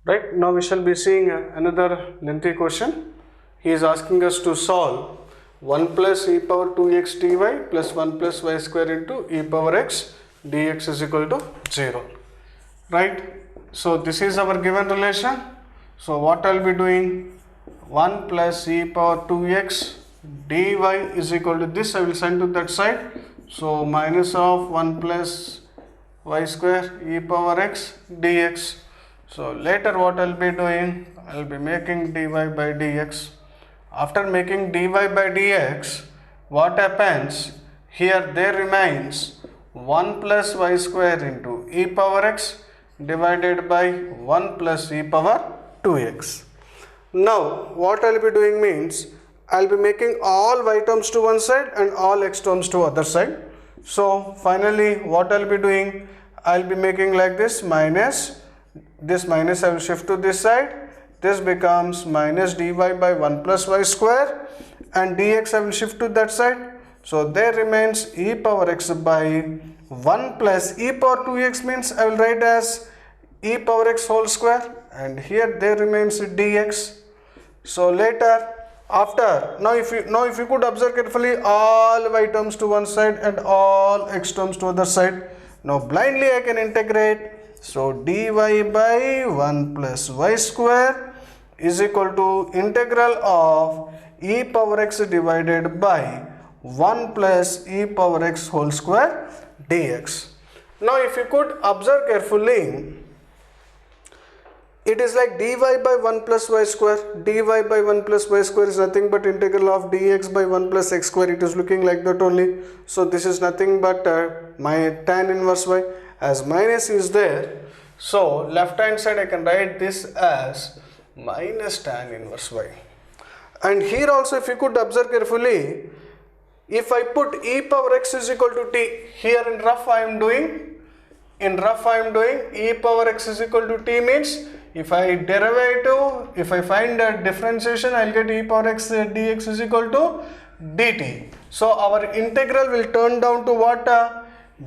Right, now we shall be seeing another lengthy question. He is asking us to solve 1 plus e power 2x dy plus 1 plus y square into e power x dx is equal to 0. Right, so this is our given relation. So what I will be doing, 1 plus e power 2x dy is equal to this, I will send to that side. So minus of 1 plus y square e power x dx. So later what I will be doing, I will be making dy by dx. After making dy by dx, what happens, here there remains 1 plus y square into e power x divided by 1 plus e power 2x. Now what I will be doing means, I will be making all y terms to one side and all x terms to other side. So finally what I will be doing, I will be making like this, minus I will shift to this side, this becomes minus dy by 1 plus y square, and dx I will shift to that side. So there remains e power x by 1 plus e power 2x means I will write as e power x whole square, and here there remains dx. So later after, now if you could observe carefully, all y terms to one side and all x terms to other side. Now blindly I can integrate. So dy by 1 plus y square is equal to integral of e power x divided by 1 plus e power x whole square dx. Now if you could observe carefully, it is like dy by 1 plus y square. Dy by 1 plus y square is nothing but integral of dx by 1 plus x square. It is looking like that only. So this is nothing but my tan inverse y. As minus is there, so left hand side I can write this as minus tan inverse y. And here also if you could observe carefully, if I put e power x is equal to t, here in rough I am doing e power x is equal to t means, if I derivative, if I find a differentiation, I will get e power x dx is equal to dt. So our integral will turn down to what?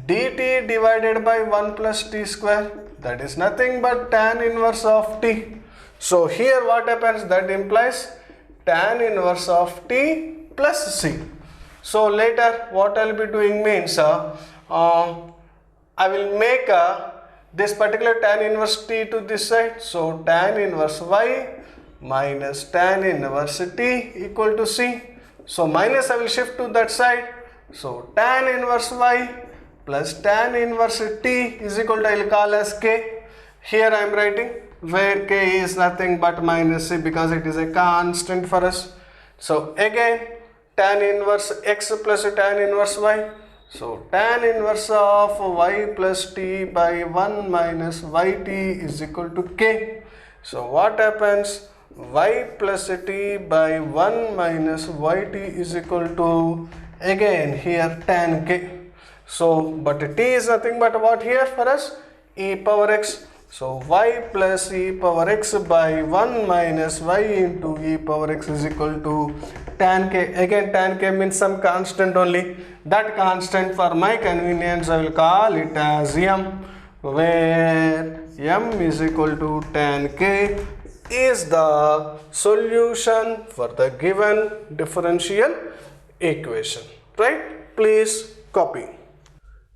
Dt divided by 1 plus t square, that is nothing but tan inverse of t. So here what happens, that implies tan inverse of t plus c. So later what I will be doing means, I will make this particular tan inverse t to this side. So tan inverse y minus tan inverse t equal to c. So minus I will shift to that side. So tan inverse y plus tan inverse t is equal to, I will call as k. Here I am writing, where k is nothing but minus c because it is a constant for us. So again tan inverse x plus tan inverse y. So tan inverse of y plus t by 1 minus yt is equal to k. So what happens, y plus t by 1 minus yt is equal to, again here tan k. So but t is nothing but what here for us, e power x. So y plus e power x by 1 minus y into e power x is equal to tan k. Again tan k means some constant only. That constant for my convenience I will call it as m, where m is equal to tan k is the solution for the given differential equation. Right? Please copy.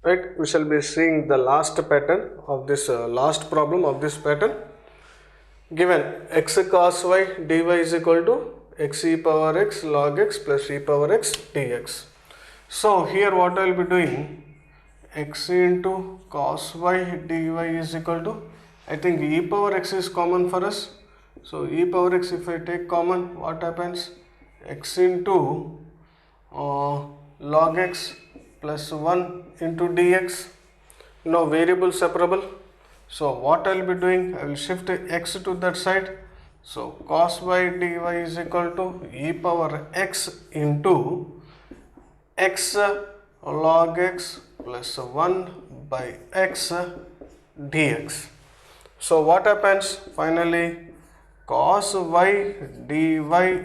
Right, we shall be seeing the last pattern of this last problem of this pattern. Given x cos y dy is equal to x e power x log x plus e power x dx. So here what I will be doing, x into cos y dy is equal to, I think e power x is common for us. So e power x, if I take common, what happens, x into log x plus 1 into dx. Now variable separable. So what I will be doing, I will shift x to that side. So cos y dy is equal to e power x into x log x plus 1 by x dx. So what happens, finally cos y dy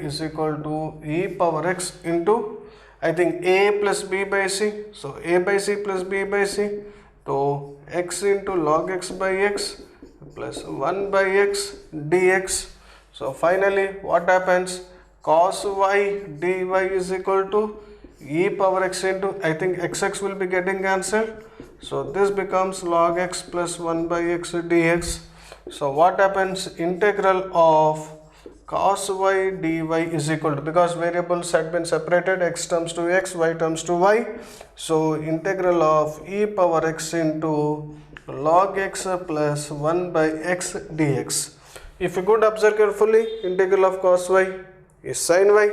is equal to e power x into, I think a plus b by c. So a by c plus b by c. So x into log x by x plus 1 by x dx. So finally what happens? Cos y dy is equal to e power x into, I think xx will be getting cancelled. So this becomes log x plus 1 by x dx. So what happens? Integral of cos y dy is equal to, because variables had been separated, x terms to x, y terms to y. So integral of e power x into log x plus 1 by x dx. If you could observe carefully, integral of cos y is sin y,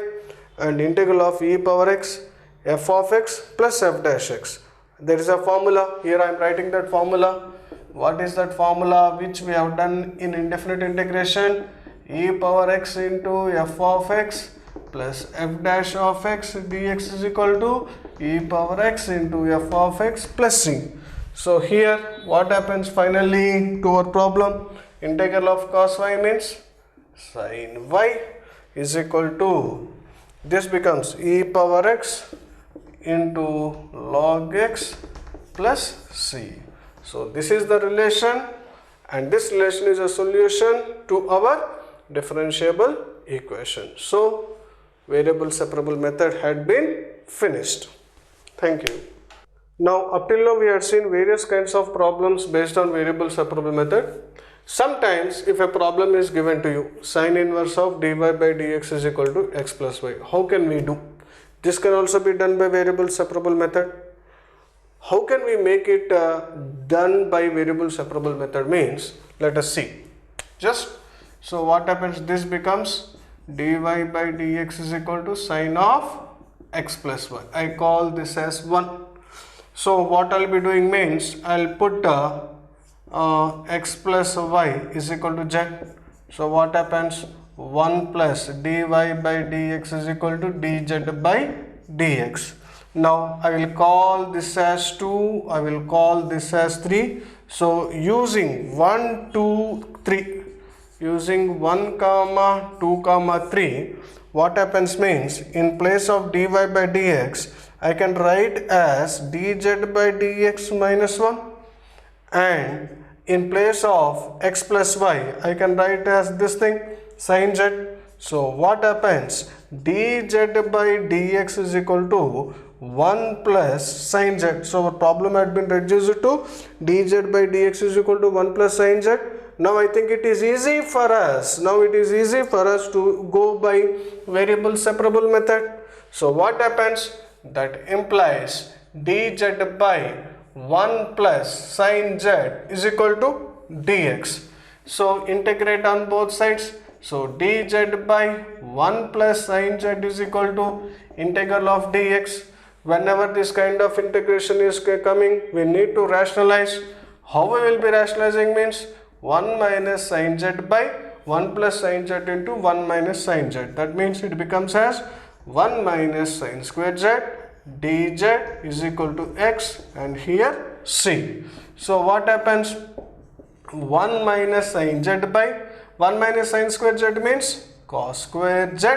and integral of e power x, f of x plus f dash x. There is a formula. Here I am writing that formula. What is that formula which we have done in indefinite integration? E power x into f of x plus f dash of x dx is equal to e power x into f of x plus c. So here what happens finally to our problem? Integral of cos y means sin y is equal to, this becomes e power x into log x plus c. So this is the relation, and this relation is a solution to our differentiable equation. So variable separable method had been finished. Thank you. Now up till now we had seen various kinds of problems based on variable separable method. Sometimes if a problem is given to you, sin inverse of dy by dx is equal to x plus y, how can we do? This can also be done by variable separable method. How can we make it done by variable separable method means, let us see. So what happens? This becomes dy by dx is equal to sin of x plus y. I call this as 1. So what I'll be doing means, I'll put x plus y is equal to z. So what happens? 1 plus dy by dx is equal to dz by dx. Now I will call this as 2, I will call this as 3. So using 1, 2, 3, using 1, 2, 3, what happens means, in place of dy by dx, I can write as dz by dx minus 1, and in place of x plus y, I can write as this thing, sin z. So what happens? dz by dx is equal to 1 plus sin z. So our problem had been reduced to dz by dx is equal to 1 plus sin z. Now I think it is easy for us. To go by variable separable method. So what happens? That implies dz by 1 plus sin z is equal to dx. So integrate on both sides. So dz by 1 plus sin z is equal to integral of dx. Whenever this kind of integration is coming, we need to rationalize. How we will be rationalizing means 1 minus sin z by 1 plus sin z into 1 minus sin z. That means it becomes as 1 minus sin square z dz is equal to x, and here c. So what happens? 1 minus sin z by 1 minus sin square z means cos square z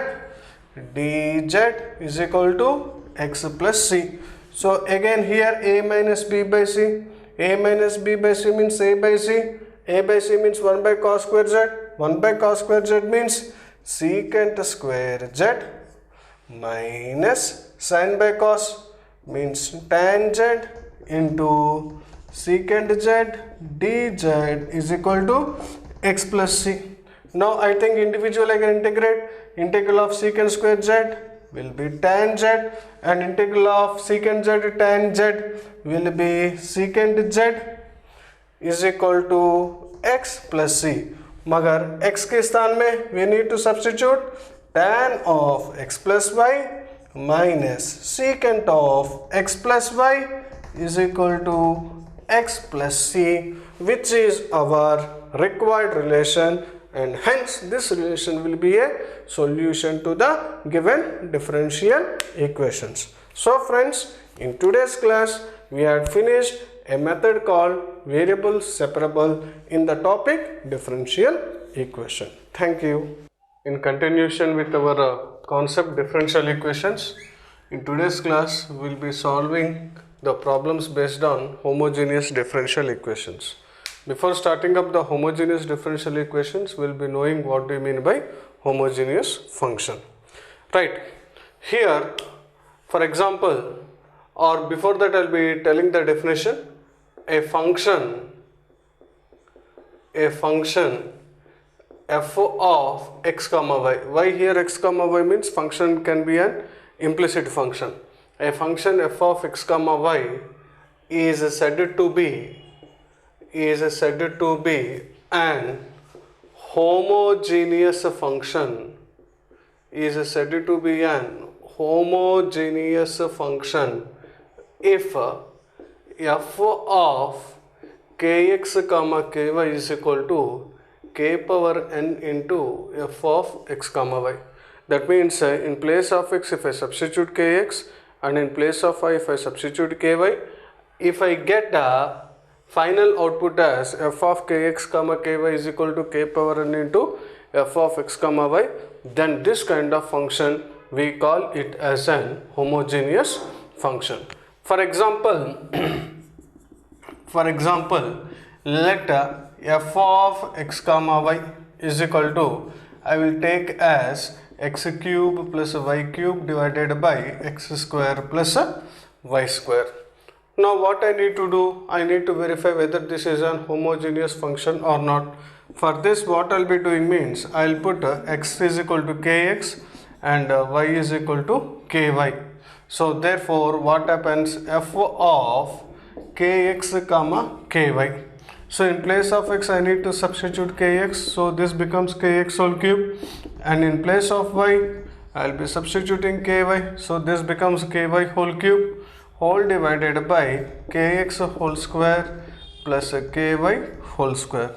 dz is equal to x plus c. So again here a minus b by c. A minus b by c means a by c. A by c means 1 by cos square z. 1 by cos square z means secant square z minus sin by cos means tan z into secant z dz is equal to x plus c. Now I think individually I can integrate. Integral of secant square z will be tan z, and integral of secant z tan z will be secant z is equal to x plus c. मगर x के स्थान में we need to substitute tan of x plus y minus secant of x plus y is equal to x plus c, which is our required relation, and hence this relation will be a solution to the given differential equations. So friends, in today's class we had finished a method called variable separable in the topic differential equation. Thank you. In continuation with our concept differential equations, in today's class we will be solving the problems based on homogeneous differential equations. Before starting up the homogeneous differential equations, we'll be knowing what do you mean by homogeneous function. Right. Here, for example, or before that I'll be telling the definition. A function f of x comma y. Why here x comma y means function can be an implicit function. A function f of x comma y is said to be an homogeneous function. Is said to be an homogeneous function if f of kx comma ky is equal to k power n into f of x comma y. That means in place of x if I substitute kx and in place of y if I substitute ky, if I get the final output as f of kx comma ky is equal to k power n into f of x comma y, then this kind of function we call it as an homogeneous function. For example, let f of x comma y is equal to, I will take as x cube plus y cube divided by x square plus y square. Now what I need to do, I need to verify whether this is an homogeneous function or not. For this what I'll be doing means, I'll put x is equal to kx and y is equal to ky. So therefore what happens, f of kx comma ky. So in place of x I need to substitute kx, so this becomes kx whole cube, and in place of y I'll be substituting ky, so this becomes ky whole cube whole divided by kx whole square plus ky whole square.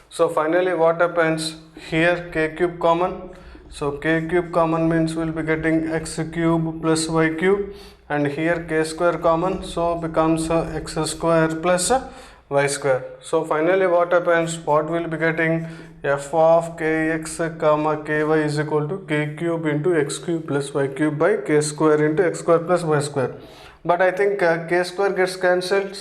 So finally what happens, here k cube common, so k cube common means we'll be getting x cube plus y cube, and here k square common, so becomes x square plus y square. So finally what happens, what we'll be getting, f of kx comma ky is equal to k cube into x cube plus y cube by k square into x square plus y square. But I think k square gets cancelled.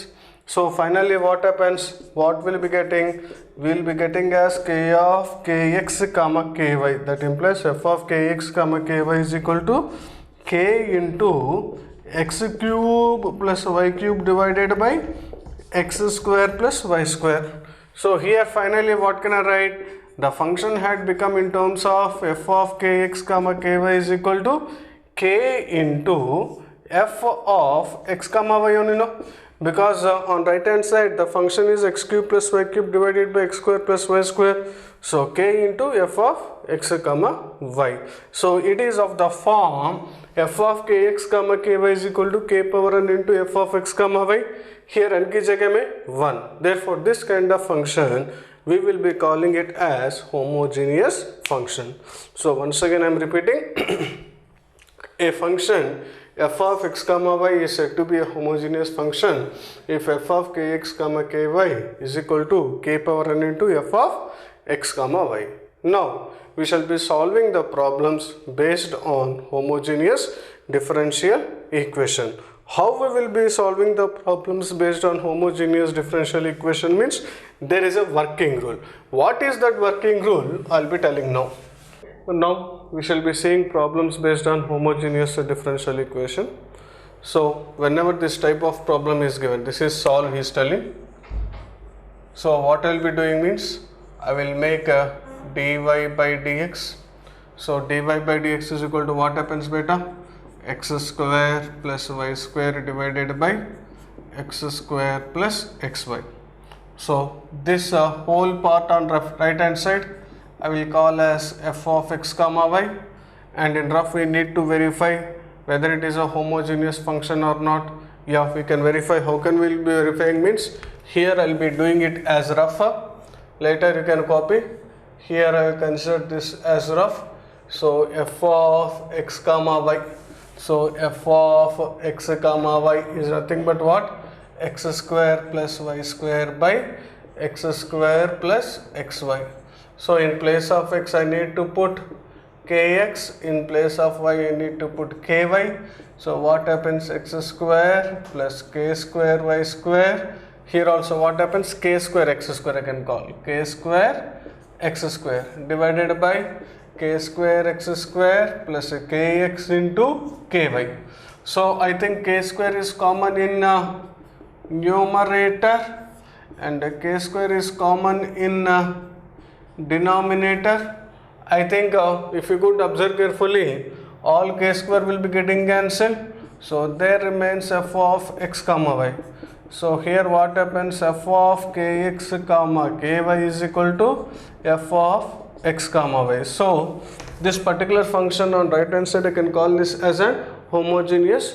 So finally what happens, what we'll be getting, we'll be getting as k of kx comma ky. That implies f of kx comma ky is equal to k into x cube plus y cube divided by x square plus y square. So here finally what can I write, the function had become in terms of f of kx comma ky is equal to k into f of x comma y only, no? Because on right hand side the function is x cube plus y cube divided by x square plus y square, so k into f of x comma y. So it is of the form f of kx comma ky is equal to k power n into f of x comma y. Here n की जगह में 1. Therefore this kind of function we will be calling it as homogeneous function. So once again I am repeating, a function f of x comma y is said to be a homogeneous function if f of kx comma ky is equal to k power n into f of x comma y. Now we shall be solving the problems based on homogeneous differential equation. How we will be solving the problems based on homogeneous differential equation means, there is a working rule. What is that working rule, I'll be telling now. Now we shall be seeing problems based on homogeneous differential equation. So whenever this type of problem is given, this is solve he is telling. So what I will be doing means, I will make a dy by dx. So dy by dx is equal to what happens beta, x square plus y square divided by x square plus xy. So this whole part on right hand side I will call as f of x comma y, and in rough we need to verify whether it is a homogeneous function or not. Yeah, we can verify. How can we be verifying means, here I will be doing it as rough, later you can copy. Here I will consider this as rough. So f of x comma y, so f of x comma y is nothing but what, x square plus y square by x square plus xy. So in place of x I need to put kx, in place of y I need to put ky. So what happens, x square plus k square y square Here also what happens, k square x square I can call, k square x square divided by k square x square plus kx into ky. So I think k square is common in numerator and k square is common in denominator. I think if you could observe carefully, all k square will be getting cancelled, so there remains f of x comma y. So here what happens, f of kx comma ky is equal to f of x comma y. So this particular function on right hand side I can call this as a homogeneous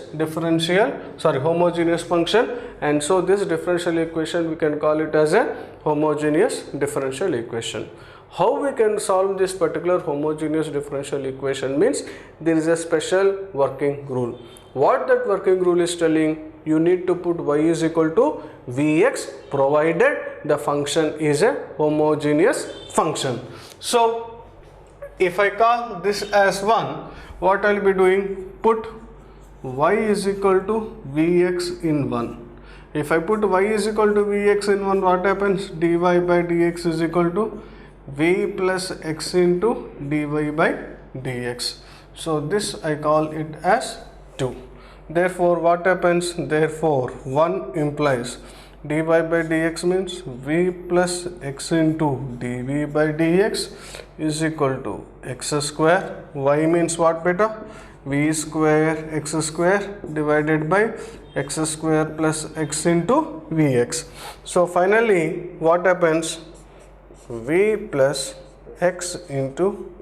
function, and so this differential equation we can call it as a homogeneous differential equation. How we can solve this particular homogeneous differential equation means there is a special working rule. What that working rule is telling, you need to put y is equal to vx provided the function is a homogeneous function. So if I call this as 1, what I will be doing, put y is equal to vx in 1. If I put y is equal to vx in 1, what happens, dy by dx is equal to v plus x into dy by dx. So this I call it as 2. Therefore what happens, therefore 1 implies dy by dx means v plus x into dv by dx is equal to x square, y means what beta, v square x square divided by x square plus x into vx. So finally what happens, v plus x into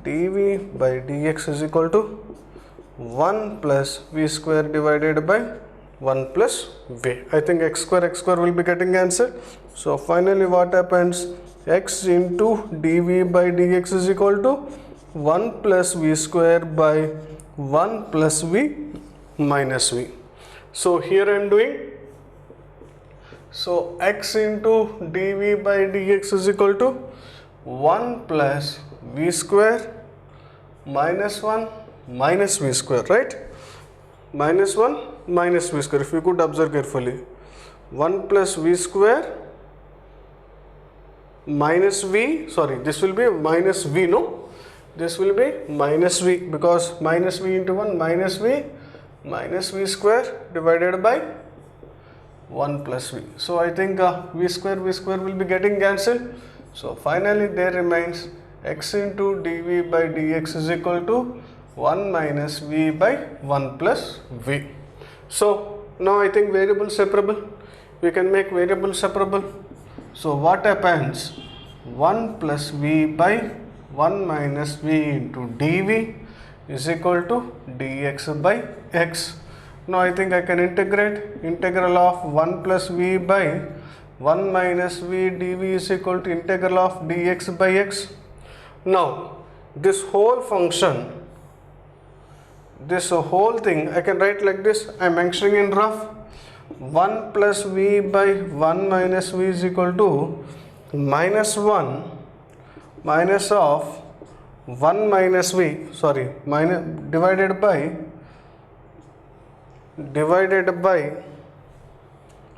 dv by dx is equal to 1 plus v square divided by 1 plus v. I think x square will be getting cancelled. So finally what happens, x into dv by dx is equal to 1 plus v square by 1 plus v minus v. So here I am doing, so x into dv by dx is equal to 1 plus v square minus 1 minus v square, right? Minus 1 minus v square, if you could observe carefully, 1 plus v square minus v, sorry, this will be minus v, no? This will be minus v, because minus v into 1 minus v square divided by 1 plus v. So I think v square will be getting cancelled. So finally there remains x into dv by dx is equal to 1 minus v by 1 plus v. So now I think variable separable, we can make variable separable. So what happens, 1 plus v by 1 minus v into dv is equal to dx by x. Now I think I can integrate, integral of 1 plus v by 1 minus v dv is equal to integral of dx by x. Now this whole function, this whole thing I can write like this, I am mentioning in rough, 1 plus v by 1 minus v is equal to minus 1 minus of 1 minus v, sorry, minus divided by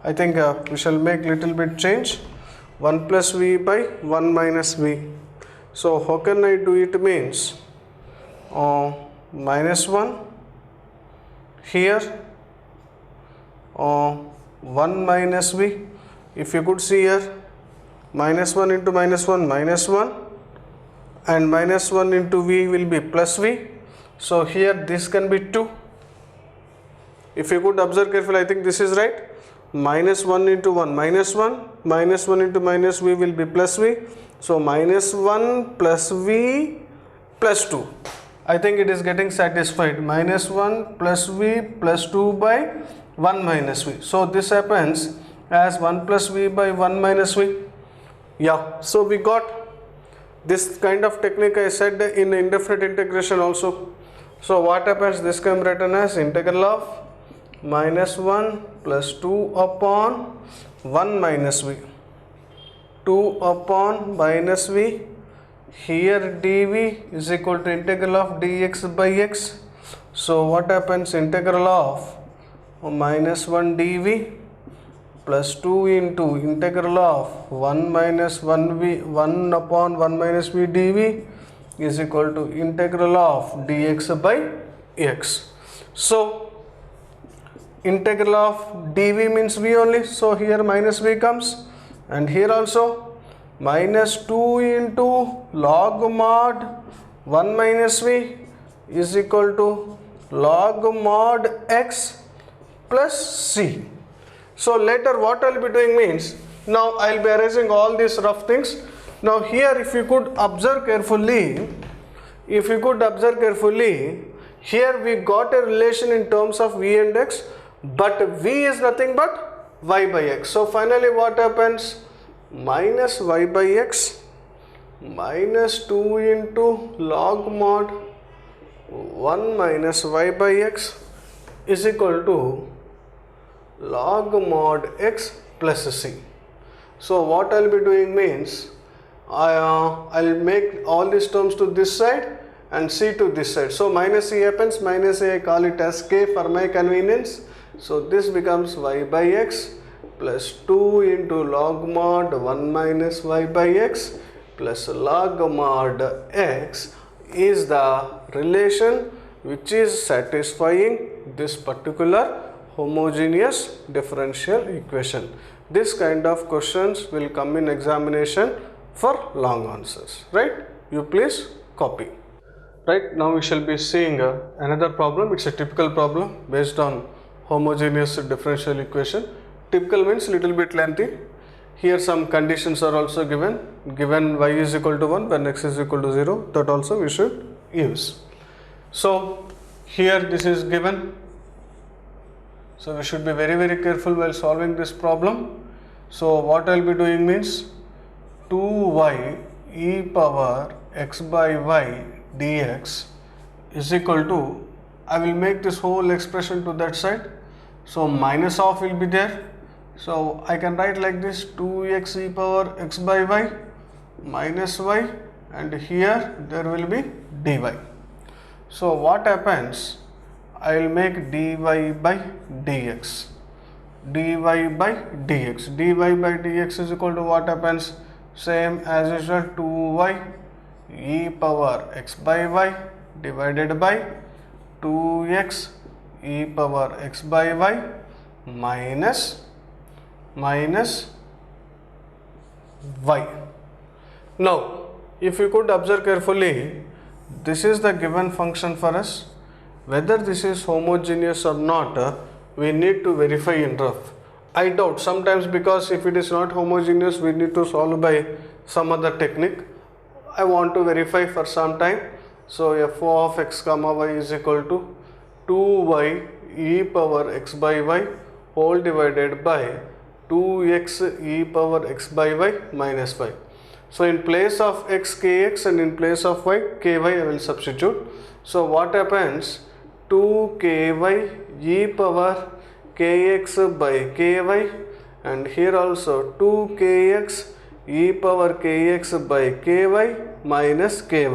I think we shall make little bit change, 1 plus v by 1 minus v. So how can I do it, means minus 1 here, 1 minus v, if you could see here, minus 1 into minus 1 minus 1, and minus 1 into v will be plus v. So here this can be 2. If you could observe carefully, I think this is right. Minus 1 into 1 minus 1, minus 1 into minus v will be plus v. So minus 1 plus v plus 2. I think it is getting satisfied. Minus 1 plus v plus 2 by 1 minus v. So this happens as 1 plus v by 1 minus v. Yeah, so we got this kind of technique I said in indefinite integration also. So what happens, this can be written as integral of minus 1 plus 2 upon 1 minus v, 2 upon minus v, here dv is equal to integral of dx by x. So what happens, integral of minus 1 dv plus 2 into integral of 1 minus 1 upon 1 minus v dv is equal to integral of dx by x. So integral of dv means v only, so here minus v comes, and here also minus 2 into log mod 1 minus v is equal to log mod x plus c. So later what I will be doing means, now I will be erasing all these rough things. Now here if you could observe carefully, here we got a relation in terms of v and x, but v is nothing but y by x. So finally what happens? Minus y by x minus 2 into log mod 1 minus y by x is equal to log mod x plus c. So what I will be doing means, I will make all these terms to this side and c to this side. So minus c happens, minus a I call it as k for my convenience. So this becomes y by x plus 2 into log mod 1 minus y by x plus log mod x is the relation which is satisfying this particular homogeneous differential equation. This kind of questions will come in examination for long answers, right? You please copy. Right, now we shall be seeing another problem. It's a typical problem based on homogeneous differential equation. Typical means little bit lengthy. Here some conditions are also given y is equal to 1 when x is equal to 0, that also we should use. So here this is given, so we should be very careful while solving this problem. So what I will be doing means 2y e power x by y dx is equal to, I will make this whole expression to that side, so minus of will be there. So I can write like this, 2x e power x by y minus y, and here there will be dy. So what happens, I will make dy by dx, dy by dx is equal to what happens, same as usual, 2y e power x by y divided by 2x e power x by y minus y. Now if you could observe carefully, this is the given function for us. Whether this is homogeneous or not, we need to verify in rough. I doubt sometimes, because if it is not homogeneous we need to solve by some other technique. I want to verify for some time. So f of x comma y is equal to 2y e power x by y whole divided by 2x e power x by y minus y. So in place of x kx and in place of y ky I will substitute. So what happens, 2ky e power kx by ky, and here also 2kx e power kx by ky minus ky.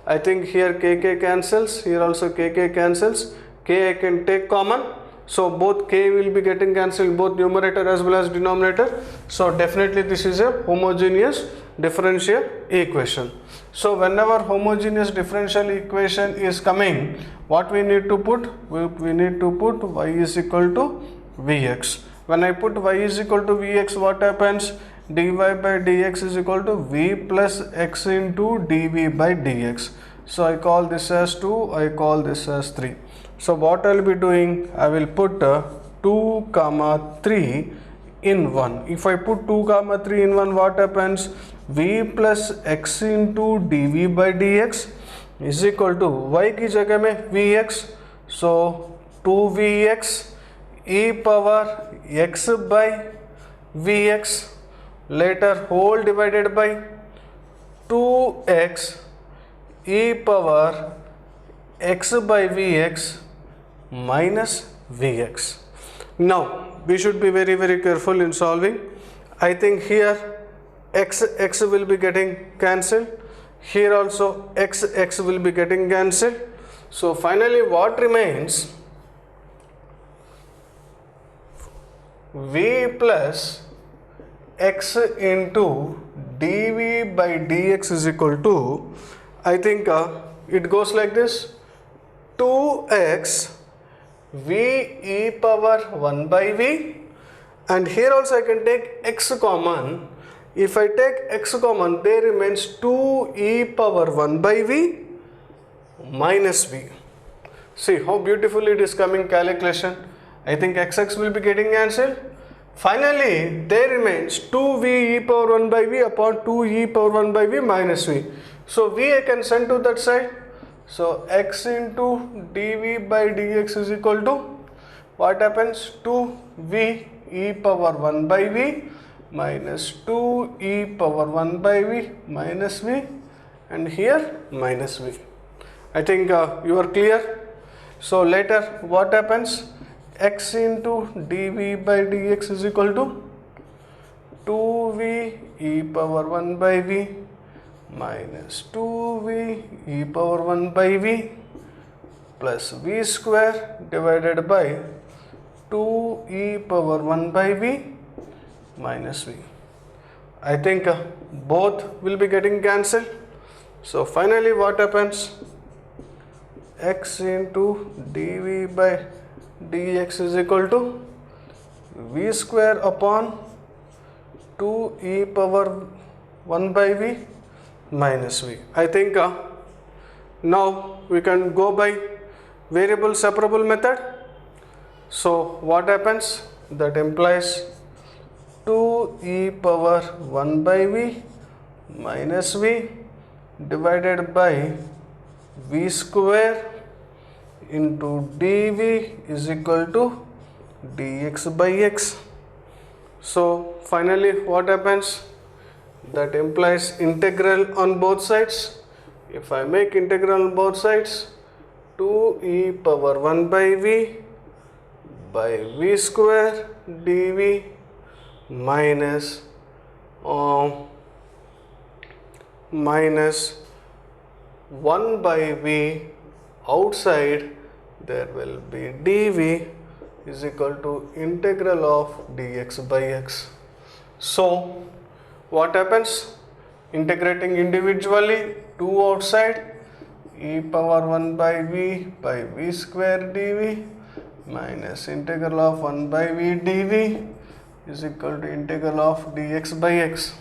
I think here kk cancels, here also kk cancels, k I can take common, so both k will be getting cancelled, both numerator as well as denominator. So definitely this is a homogeneous differential equation. So whenever homogeneous differential equation is coming, what we need to put, we need to put y is equal to vx. When I put y is equal to vx, what happens, dy by dx is equal to v plus x into dv by dx. So I call this as 2, I call this as 3. So what I will be doing, I will put 2 comma 3 in 1. If I put 2 comma 3 in 1, what happens, v plus x into dv by dx is equal to y की जगह में vx, so 2vx e power x by vx later whole divided by 2x e power x by vx minus vx. Now we should be very careful in solving. I think here x will be getting cancelled, here also x will be getting cancelled. So finally what remains, v plus x into dv by dx is equal to, I think it goes like this, 2x v e power 1 by v, and here also I can take x common. If I take x common, there remains 2 e power 1 by v minus v. See how beautifully it is coming calculation. I think xx will be getting cancelled. Finally, there remains 2v e power 1 by v upon 2 e power 1 by v minus v. So v I can send to that side. So x into dv by dx is equal to, what happens, 2v e power 1 by v minus 2 e power 1 by v minus v, and here minus v. I think you are clear. So later what happens, x into dv by dx is equal to 2v e power 1 by v minus 2v e power 1 by v plus v square divided by 2 e power 1 by v minus v. I think both will be getting cancelled. So finally what happens, x into dv by dx is equal to v square upon 2 e power 1 by v minus v. I think now we can go by variable separable method. So what happens, that implies 2 e power 1 by v minus v divided by v square into dv is equal to dx by x. So finally what happens, that implies integral on both sides. If I make integral on both sides, 2 e power 1 by v v square dv minus minus 1 by v, outside there will be dv is equal to integral of dx by x. So what happens, integrating individually, 2 outside, e power 1 by v square dv minus integral of 1 by v dv is equal to integral of dx by x.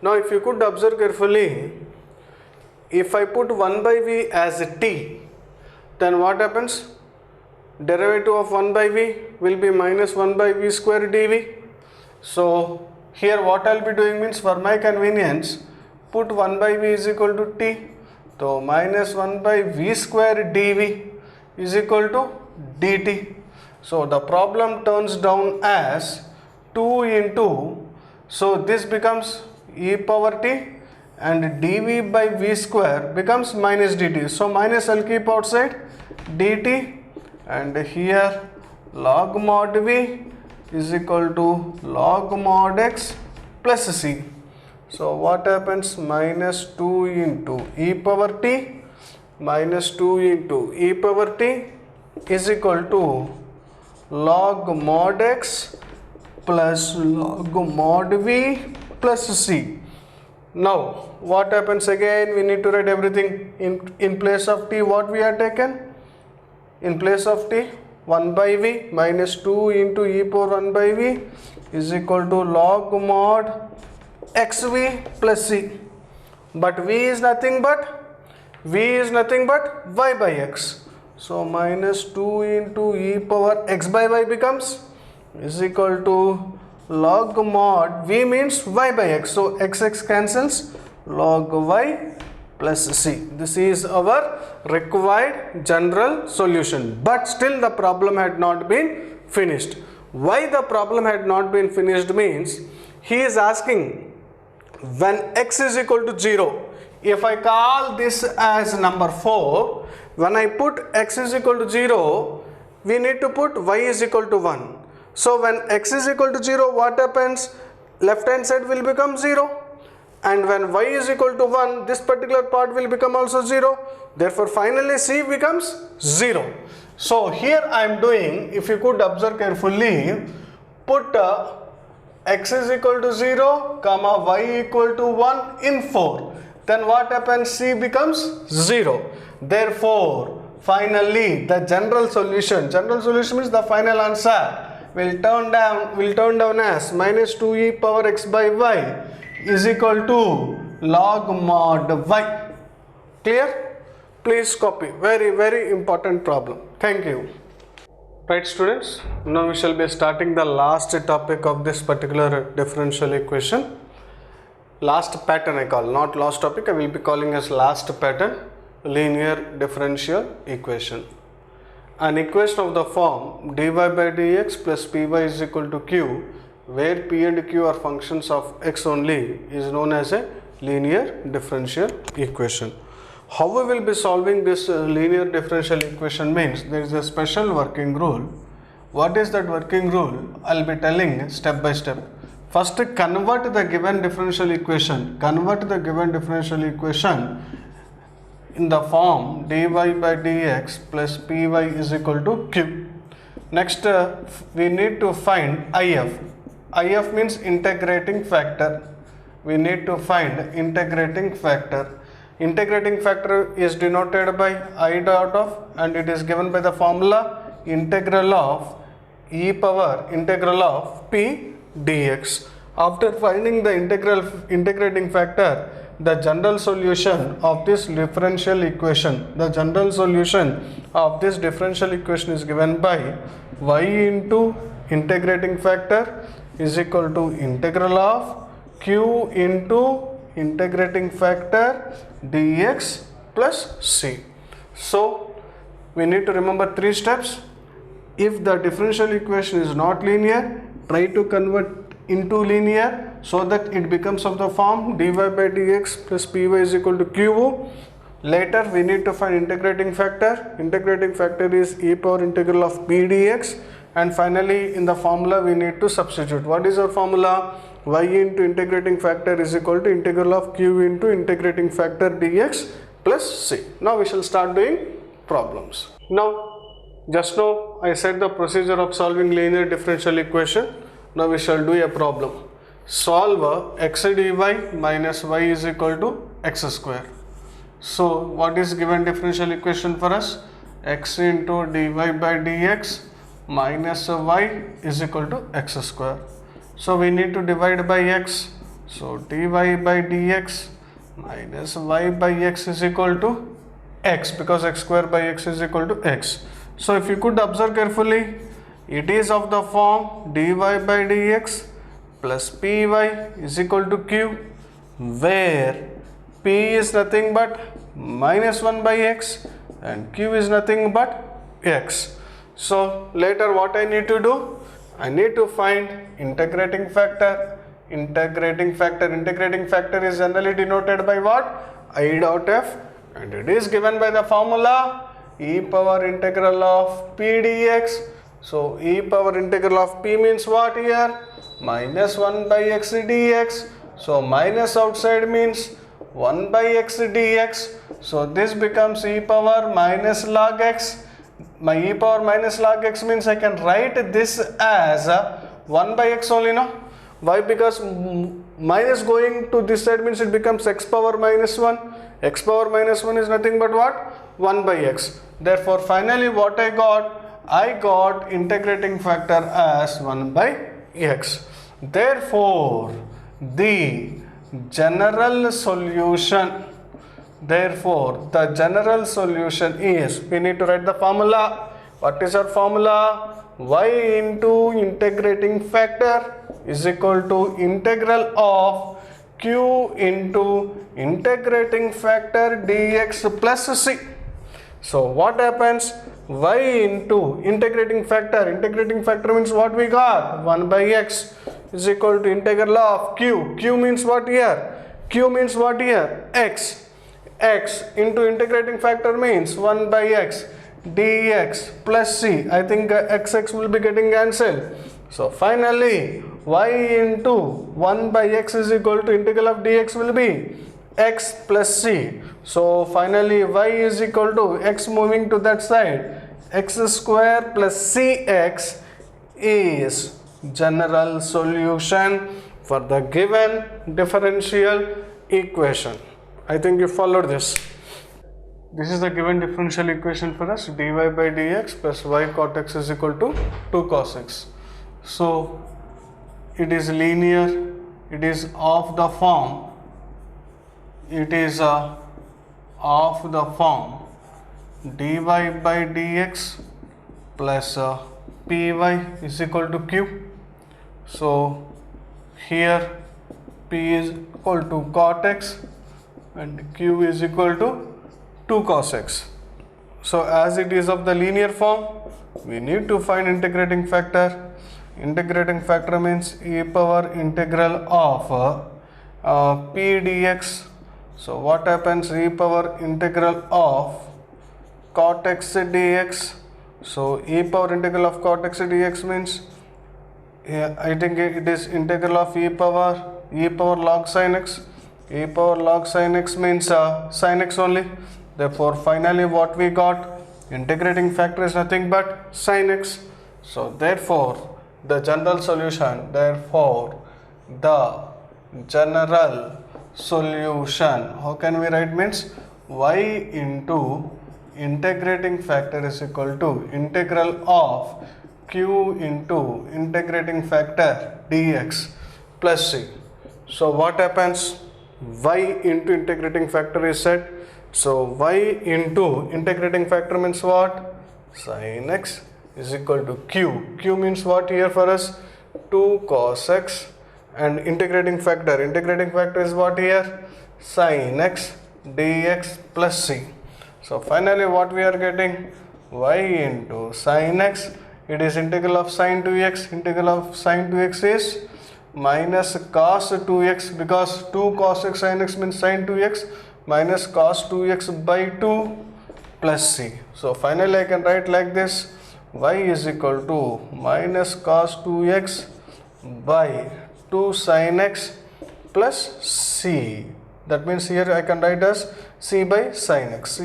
Now if you could observe carefully, if I put 1 by v as a t, then what happens, derivative of 1 by v will be minus 1 by v square dv. So here what I will be doing means, for my convenience, put 1 by v is equal to t. So minus 1 by v square dv is equal to dt. So the problem turns down as 2 into, so this becomes e power t, and dv by v square becomes minus dt. So minus I'll keep outside, dt, and here log mod v is equal to log mod x plus c. So what happens, minus 2 into e power t minus 2 into e power t is equal to log mod x plus log mod v plus c. Now what happens again, we need to write everything in place of t. What we have taken in place of t, 1 by v minus 2 into e power 1 by v is equal to log mod xv plus c, but v is nothing but y by x. So minus 2 into e power x by y becomes is equal to log mod v means y by x. So x cancels, log y plus c. This is our required general solution, but still the problem had not been finished. Why the problem had not been finished means, he is asking when x is equal to 0, if I call this as number 4, when I put x is equal to 0, we need to put y is equal to 1. So when x is equal to 0, what happens, left hand side will become 0, and when y is equal to 1, this particular part will become also 0. Therefore finally c becomes 0. So here I am doing, if you could observe carefully, put x is equal to 0 comma y equal to 1 in 4, then what happens? C becomes 0. Therefore finally the general solution means the final answer will turn down as minus 2e power x by y is equal to log mod y. Clear? Please copy. Very, very important problem. Thank you. Right students, now we shall be starting the last topic of this particular differential equation. Last pattern I call, not last topic, I will be calling as last pattern, linear differential equation. An equation of the form dy by dx plus py is equal to q, where p and q are functions of x only, is known as a linear differential equation. How we will be solving this linear differential equation means there is a special working rule. What is that working rule? I will be telling step by step. First, convert the given differential equation. Convert the given differential equation in the form dy by dx plus py is equal to q. Next, we need to find if. If means integrating factor. We need to find integrating factor. Integrating factor is denoted by I dot of, and it is given by the formula integral of e power integral of p dx. After finding the integrating factor, the general solution of this differential equation, is given by y into integrating factor is equal to integral of q into integrating factor dx plus c. So we need to remember 3 steps. If the differential equation is not linear, try to convert into linear so that it becomes of the form dy by dx plus py is equal to q. Later we need to find integrating factor. Integrating factor is e power integral of p dx, and finally in the formula we need to substitute. What is our formula? Y into integrating factor is equal to integral of q into integrating factor dx plus c. Now we shall start doing problems. Just now I said the procedure of solving linear differential equation. Now we shall do a problem. Solve x dy minus y is equal to x square. So what is given differential equation for us? X into dy by dx minus y is equal to x square. So we need to divide by x. So dy by dx minus y by x is equal to x, because x square by x is equal to x. So if you could observe carefully, it is of the form dy by dx plus py is equal to q, where p is nothing but minus 1 by x and q is nothing but x. So later what I need to do? I need to find integrating factor. Integrating factor is generally denoted by what? I dot f, and it is given by the formula e power integral of p dx. So e power integral of p means what here? Minus 1 by x dx. So minus outside means 1 by x dx. So this becomes e power minus log x. My e power minus log x means I can write this as 1 by x only, no? Why? Because minus going to this side means it becomes x power minus 1. X power minus 1 is nothing but what? 1 by x. Therefore finally what I got integrating factor as 1 by x. Therefore the general solution is, we need to write the formula. What is our formula? Y into integrating factor is equal to integral of q into integrating factor dx plus c. So what happens? Y into integrating factor means what we got? 1 by x is equal to integral of q. Q means what here? X. X into integrating factor means 1 by x dx plus c. I think x will be getting cancelled. So finally y into 1 by x is equal to integral of dx will be x plus c. So finally y is equal to x moving to that side, x square plus cx is general solution for the given differential equation. I think you followed this. This is the given differential equation for us, dy by dx plus y cot x is equal to 2 cos x. So it is linear, it is of the form, dy by dx plus py is equal to q. So here p is equal to cot x and q is equal to 2 cos x. So as it is of the linear form, we need to find integrating factor. Integrating factor means e power integral of p dx. So what happens, e power integral of cot x dx. So e power integral of cot x dx means I think it is integral of e power log sin x. E power log sin x means sin x only. Therefore finally what we got, integrating factor is nothing but sin x. So therefore the general solution, how can we write, means y into integrating factor is equal to integral of q into integrating factor dx plus c. So what happens, y into integrating factor is set. So y into integrating factor means what, sin x is equal to q. Q means what here for us, 2 cos x, and integrating factor is what here, sin x dx plus c. So finally what we are getting, y into sin x, it is integral of sin 2x. Integral of sin 2x is minus cos 2x, because 2 cos x sin x means sin 2x, minus cos 2x by 2 plus c. So finally I can write like this, y is equal to minus cos 2x by 2 sin x plus c. That means here I can write as c by sin x,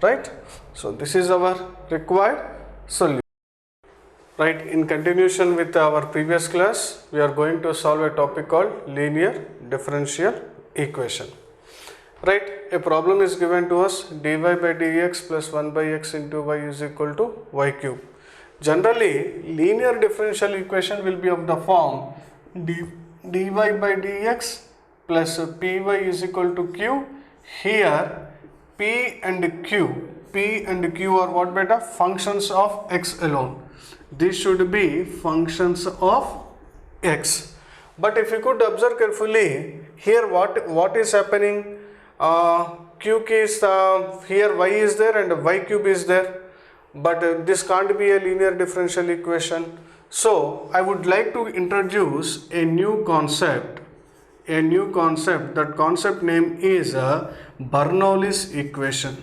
right? So this is our required solution. Right, in continuation with our previous class, we are going to solve a topic called linear differential equation. Right, a problem is given to us, dy by dx plus 1 by x into y is equal to y cube. Generally, linear differential equation will be of the form dy by dx plus py is equal to q. Here p and q are what beta? Functions of x alone. These should be functions of x. But if you could observe carefully, here what is happening? Q is here y is there and y cube is there, but this can't be a linear differential equation. So I would like to introduce a new concept. That concept name is Bernoulli's equation.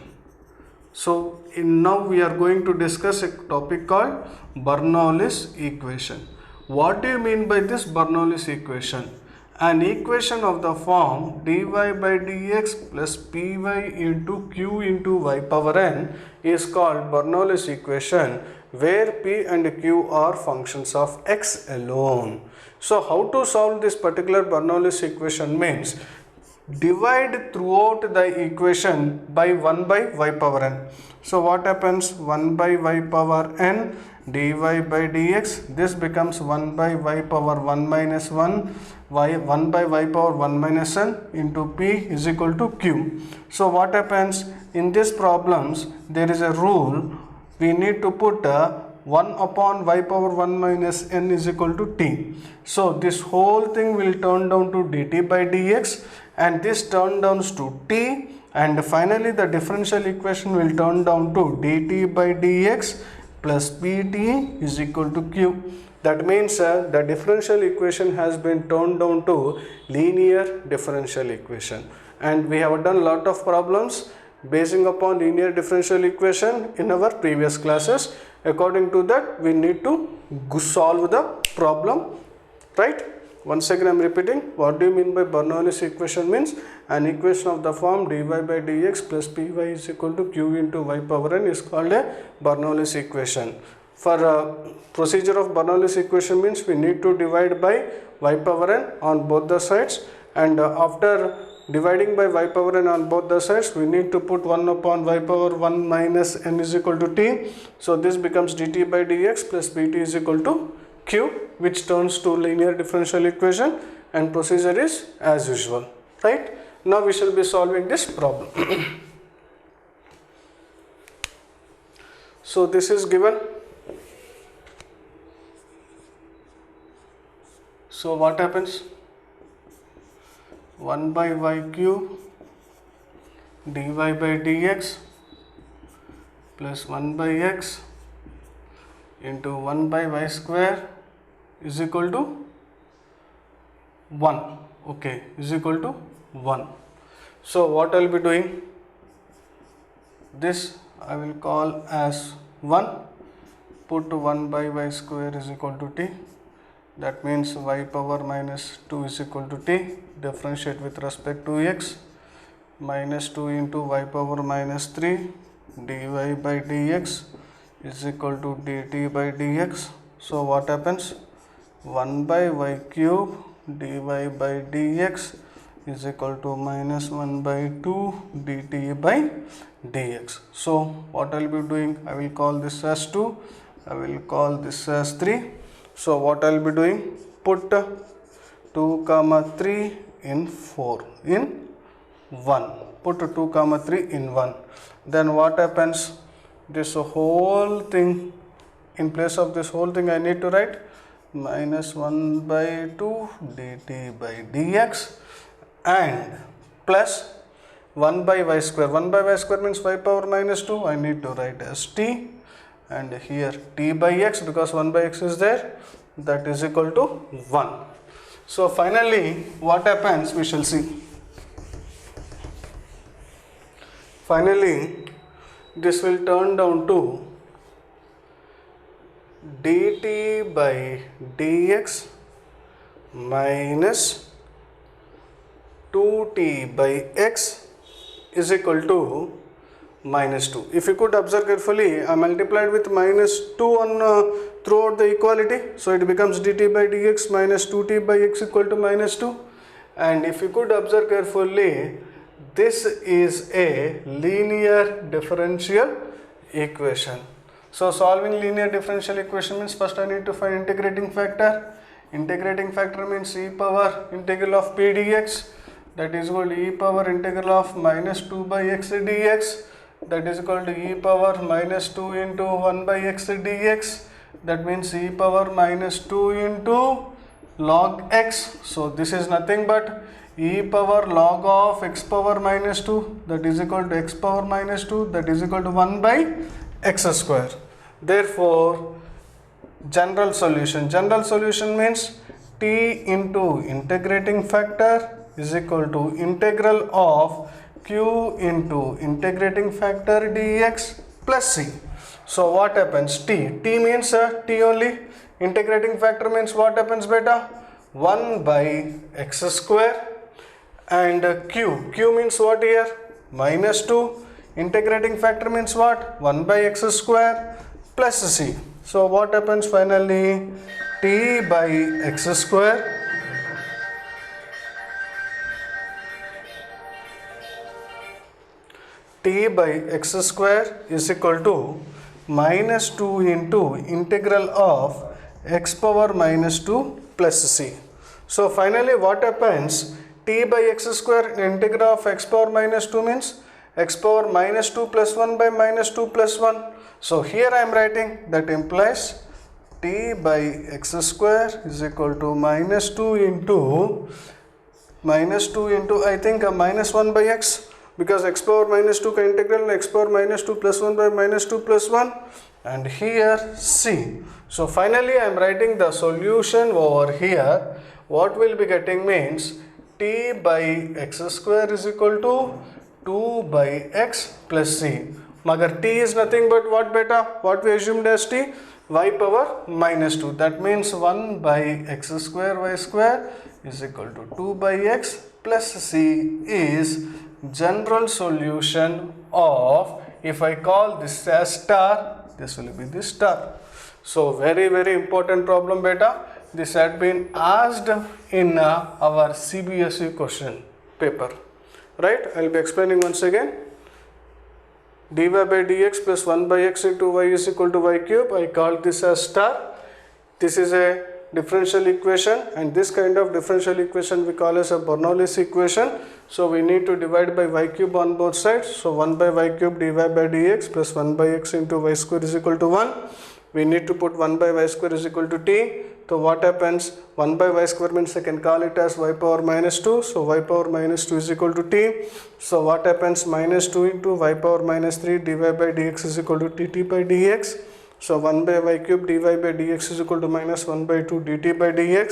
So now we are going to discuss a topic called Bernoulli's equation. What do you mean by this Bernoulli's equation? An equation of the form dy by dx plus py into q into y power n is called Bernoulli's equation, where p and q are functions of x alone. So how to solve this particular Bernoulli's equation means, divide throughout the equation by 1 by y power n. So what happens, 1 by y power n dy by dx, this becomes 1 by y power 1 minus 1 by y power 1 minus n into p is equal to q. So what happens, in these problems there is a rule, we need to put 1 upon y power 1 minus n is equal to t. So this whole thing will turn down to dt by dx, and this turn downs to t, and finally the differential equation will turn down to dt by dx plus pt is equal to q. That means the differential equation has been turned down to linear differential equation, and we have done a lot of problems basing upon linear differential equation in our previous classes. According to that, we need to solve the problem, right? Once again I am repeating, what do you mean by Bernoulli's equation? Means an equation of the form dy by dx plus py is equal to q into y power n is called a Bernoulli's equation. For procedure of Bernoulli's equation means we need to divide by y power n on both the sides, and after dividing by y power n on both the sides, we need to put 1 upon y power 1 minus n is equal to t. So this becomes dt by dx plus bt is equal to q, which turns to linear differential equation, and procedure is as usual, right? Now we shall be solving this problem. So this is given. So what happens? 1 by y cube dy by dx plus 1 by x into 1 by y square is equal to 1. Okay, is equal to 1. So what I will be doing? This I will call as 1. Put 1 by y square is equal to t. That means y power minus 2 is equal to t. Differentiate with respect to x. Minus 2 into y power minus 3 dy by dx is equal to dt by dx. So what happens? 1 by y cube dy by dx is equal to minus 1 by 2 dt by dx. So what I will be doing? I will call this as 2. I will call this as 3. So what I will be doing? Put 2 comma 3 in 4 in 1. Put 2 comma 3 in 1. Then what happens? This whole thing, in place of this whole thing I need to write minus 1 by 2 dt by dx and plus 1 by y square. 1 by y square means y power minus 2. I need to write as t, and here t by x, because 1 by x is there, that is equal to 1. So finally what happens, we shall see. Finally this will turn down to dt by dx minus 2t by x is equal to minus 2. If you could observe carefully, I multiplied with minus 2 on throughout the equality, so it becomes dt by dx minus 2t by x equal to minus 2. And if you could observe carefully, this is a linear differential equation. So solving linear differential equation means first I need to find integrating factor. Integrating factor means e power integral of p dx, that is equal to e power integral of minus 2 by x dx, that is equal to e power minus 2 into 1 by x dx, that means e power minus 2 into log x. So this is nothing but e power log of x power minus 2, that is equal to x power minus 2, that is equal to 1 by x square. Therefore general solution means t into integrating factor is equal to integral of q into integrating factor dx plus c. So what happens? T means t only. Integrating factor means what happens, beta? 1 by x square, and q means what here? Minus 2. Integrating factor means what? 1 by x square plus c. So what happens finally? T by x square is equal to minus 2 into integral of x power minus 2 plus c. So finally what happens? T by x square integral of x power minus 2 means x power minus 2 plus 1 by minus 2 plus 1. So here I am writing, that implies t by x square is equal to minus 2 into I think minus 1 by x, because x power minus 2 can integral x power minus 2 plus 1 by minus 2 plus 1, and here c. So finally I am writing the solution over here. What we'll be getting means t by x square is equal to 2 by x plus c. Magar t is nothing but what, beta? What we assumed as t? Y power minus 2. That means 1 by x square y square is equal to 2 by x plus c is general solution of, if I call this as star, this will be the star. So very important problem beta. This had been asked in our CBSE question paper, right? I'll be explaining once again. dy by dx plus 1 by x into y is equal to y cube. I call this as star. This is a differential equation, and this kind of differential equation we call as a Bernoulli's equation. So we need to divide by y cube on both sides. So 1 by y cube dy by dx plus 1 by x into y square is equal to 1. We need to put 1 by y square is equal to t. So what happens? 1 by y square means I can call it as y power minus 2. So y power minus 2 is equal to t. So what happens? Minus 2 into y power minus 3 dy by dx is equal to dt by dx. So 1 by y cube dy by dx is equal to minus 1 by 2 dt by dx.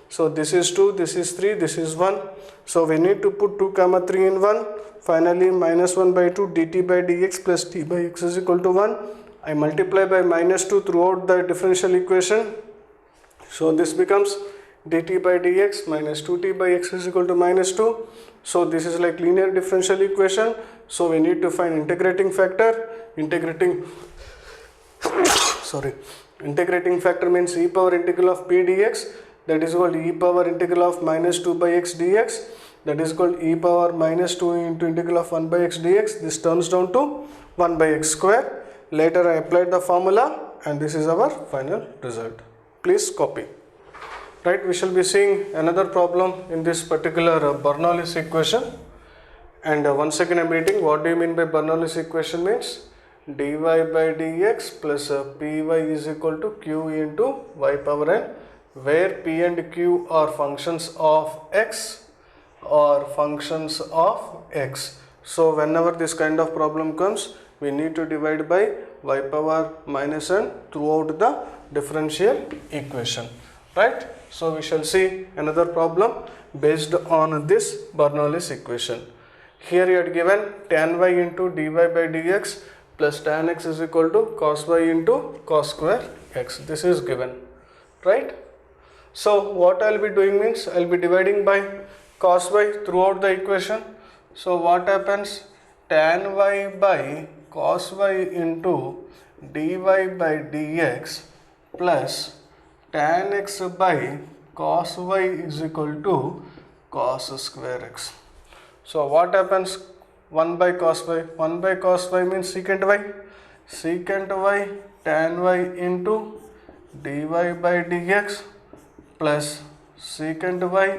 So this is 2, this is 3, this is 1. So we need to put 2 comma 3 in 1. Finally minus 1 by 2 dt by dx plus t by x is equal to 1. I multiply by minus 2 throughout the differential equation. So this becomes dt by dx minus 2t by x is equal to minus 2. So this is like linear differential equation. So we need to find integrating factor. Integrating factor means e power integral of p dx, that is called e power integral of minus 2 by x dx, that is called e power minus 2 into integral of 1 by x dx. This turns down to 1 by x square. Later I applied the formula, and this is our final result. Please copy. Right, we shall be seeing another problem in this particular Bernoulli's equation. And once again I am reading, what do you mean by Bernoulli's equation means? dy by dx plus py is equal to q into y power n, where p and q are functions of x or functions of x. So whenever this kind of problem comes, we need to divide by y power minus n throughout the differential equation, right? So we shall see another problem based on this Bernoulli's equation. Here you are given tan y into dy by dx plus tan x is equal to cos y into cos square x. This is given, right? So what I will be doing means I will be dividing by cos y throughout the equation. So what happens? Tan y by cos y into dy by dx plus tan x by cos y is equal to cos square x. So what happens? 1 by cos y. 1 by cos y means secant y. Secant y tan y into dy by dx plus secant y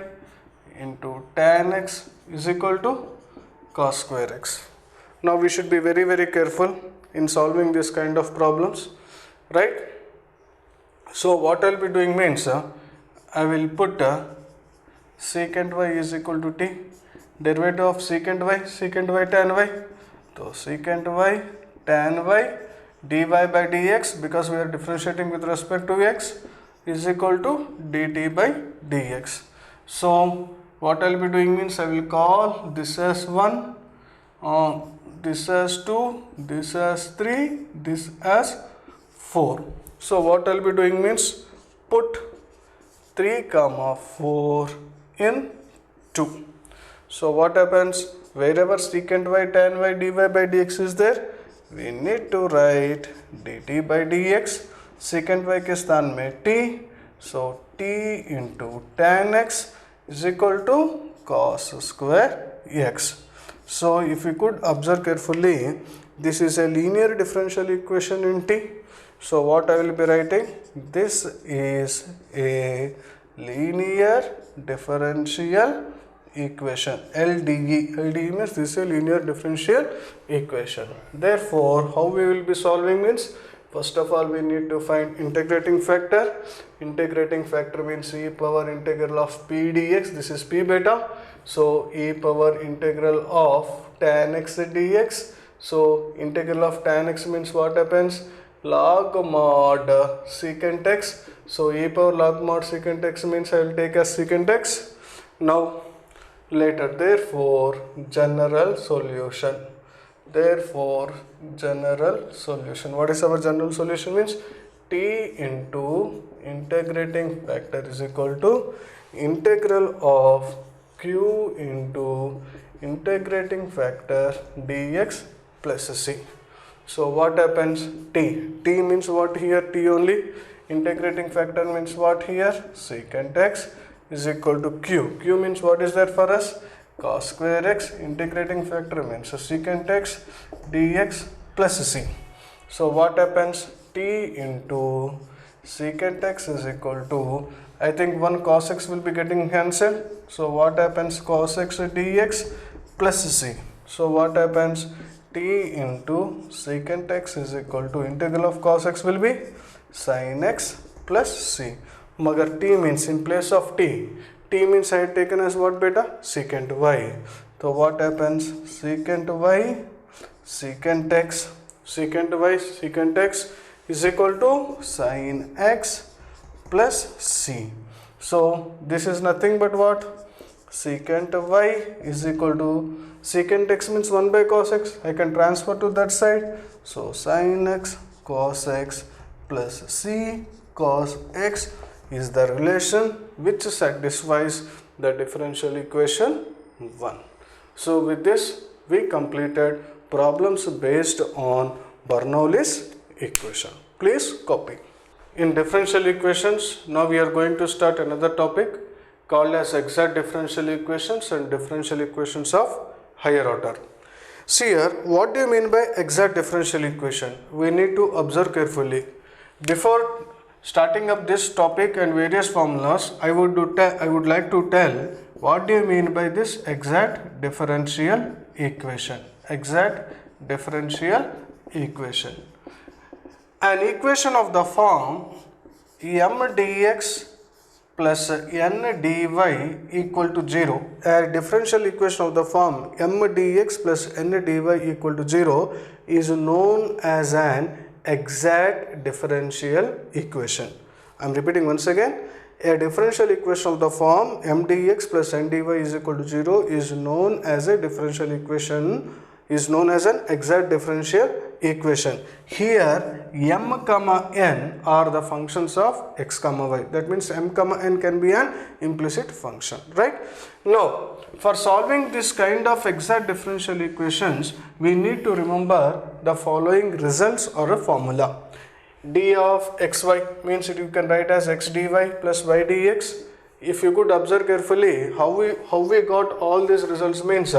into tan x is equal to cos square x. Now we should be very careful in solving this kind of problems, right? So what I will be doing means I will put secant y is equal to t, derivative of secant y tan y. So secant y tan y dy by dx, because we are differentiating with respect to x, is equal to dt by dx. So what I will be doing means I will call this as 1, this as 2, this as 3, this as 4. So what I will be doing means put 3 comma 4 in 2. So what happens? Wherever secant y tan y dy by dx is there, we need to write dt by dx. Secant y के स्थान में t, so t into tan x is equal to cos square x. So if you could observe carefully, this is a linear differential equation in t. So what I will be writing? This is a linear differential equation, LDE. LDE means this is a linear differential equation. Therefore, how we will be solving means, first of all we need to find integrating factor. Integrating factor means e power integral of p dx. This is p beta. So e power integral of tan x dx. So integral of tan x means what happens? Log mod secant x. So e power log mod secant x means I will take as secant x. Now later, therefore general solution. What is our general solution means? T into integrating factor is equal to integral of q into integrating factor dx plus c. So what happens? T. T means what here? T only. Integrating factor means what here? Secant x is equal to q. Q means what is that for us? Cos square x. Integrating factor means secant x dx plus c. So what happens? T into secant x is equal to, I think one cos x will be getting cancelled. So what happens? Cos x dx plus c. So what happens? T into secant x is equal to integral of cos x will be sin x plus c. Magar t means in place of t means I had taken as what beta? Secant y. So what happens? Secant y, secant x, secant y, secant x is equal to sin x plus c. So this is nothing but what? Secant y is equal to secant x means 1 by cos x. I can transfer to that side. So sin x cos x plus c cos x is the relation which satisfies the differential equation 1. So with this we completed problems based on Bernoulli's equation. Please copy. In differential equations, now we are going to start another topic called as exact differential equations and differential equations of higher order. See here, what do you mean by exact differential equation? We need to observe carefully. Before starting up this topic and various formulas, I would like to tell what do you mean by this exact differential equation. Exact differential equation. An equation of the form m dx plus n dy equal to 0. A differential equation of the form m dx plus n dy equal to 0 is known as an exact differential equation. I am repeating once again. A differential equation of the form m dx plus n dy is equal to 0 is known as a differential equation, is known as an exact differential equation. Here m comma n are the functions of x comma y. That means m comma n can be an implicit function, right? Now for solving this kind of exact differential equations, we need to remember the following results or a formula. D of xy means you can write as x dy plus y dx. If you could observe carefully how we got all these results means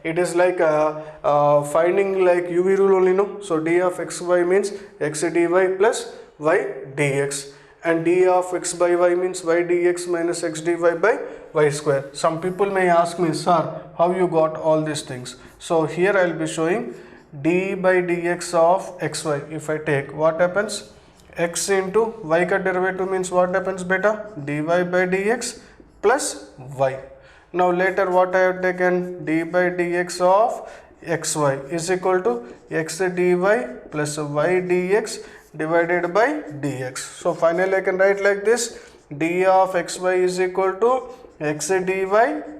it is like finding like UV rule only, no? So d of xy means x dy plus y dx, and d of x by y means y dx minus x dy by y square. Some people may ask me, sir, how you got all these things? So here I will be showing d by dx of xy. If I take, what happens? X into y ka derivative means what happens beta? Dy by dx plus y. Now later what I have taken? D by dx of xy is equal to x dy plus y dx divided by dx. So finally I can write like this: d of xy is equal to x dy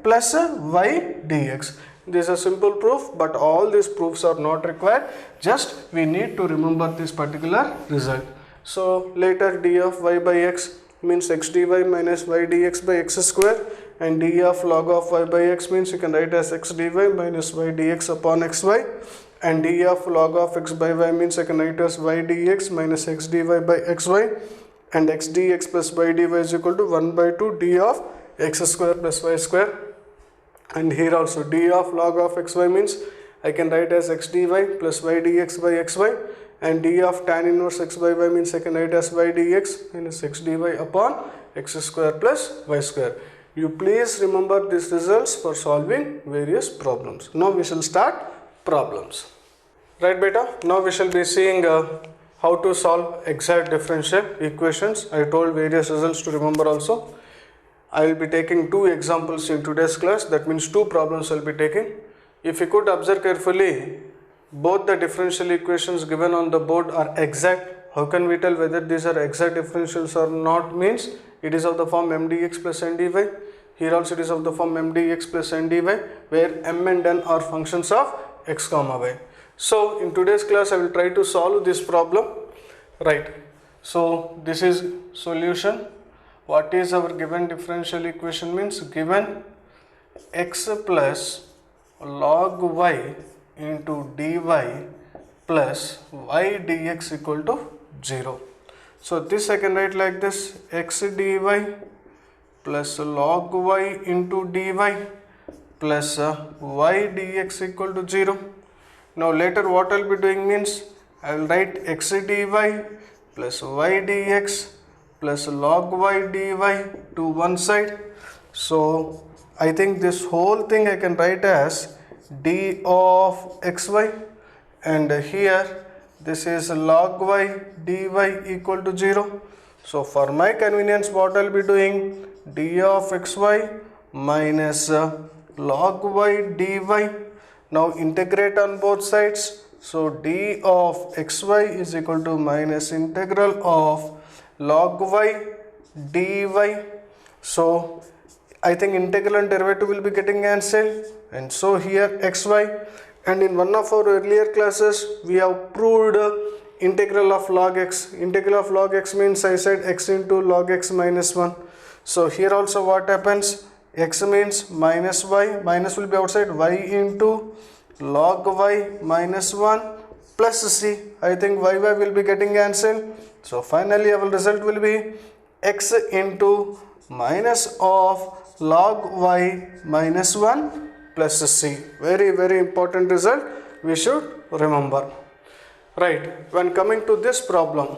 plus y dx. This is a simple proof, but all these proofs are not required. Just we need to remember this particular result. So later d of y by x means x dy minus y dx by x square, and d of log of y by x means you can write as x dy minus y dx upon xy, and d of log of x by y means I can write as y dx minus x dy by xy, and x dx plus y dy is equal to 1 by 2 d of x square plus y square. And here also d of log of xy means I can write as x dy plus y dx by xy, and d of tan inverse x by y means I can write as y dx minus x dy upon x square plus y square. You please remember these results for solving various problems. Now we shall start problems. Right beta? Now we shall be seeing how to solve exact differential equations. I told various results to remember also. I will be taking 2 examples in today's class. That means 2 problems I will be taking. If you could observe carefully, both the differential equations given on the board are exact. How can we tell whether these are exact differentials or not? Means it is of the form m dx plus n dy. Here also it is of the form m dx plus n dy, where m and n are functions of x comma y. So in today's class I will try to solve this problem. Right. So this is solution. What is our given differential equation? Means given x plus log y into dy plus y dx equal to 0. So this I can write like this, x dy plus log y into dy plus y dx equal to 0. Now later what I'll be doing means I will write x dy plus y dx plus log y dy to one side. So I think this whole thing I can write as d of xy, and here this is log y dy equal to 0. So for my convenience what I'll be doing, d of xy minus log y dy. Now integrate on both sides. So d of xy is equal to minus integral of log y dy. So I think integral and derivative will be getting cancelled, and so here xy, and in one of our earlier classes we have proved integral of log x. Integral of log x means I said x into log x minus 1. So here also what happens, x means minus y, minus will be outside, y into log y minus 1 plus c. I think y will be getting cancelled. So finally our result will be x into minus of log y minus 1 plus c. Very important result we should remember. Right, when coming to this problem,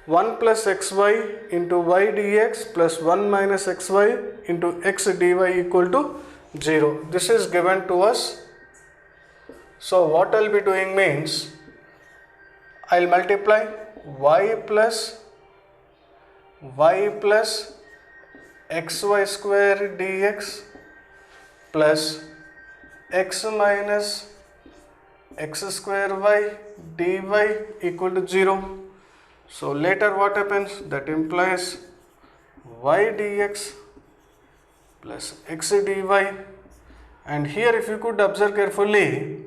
1 plus xy into y dx plus 1 minus xy into x dy equal to 0. This is given to us. So what I'll be doing means I'll multiply y plus xy square dx plus x minus x square y dy equal to 0. So later what happens, that implies y dx plus x dy, and here if you could observe carefully,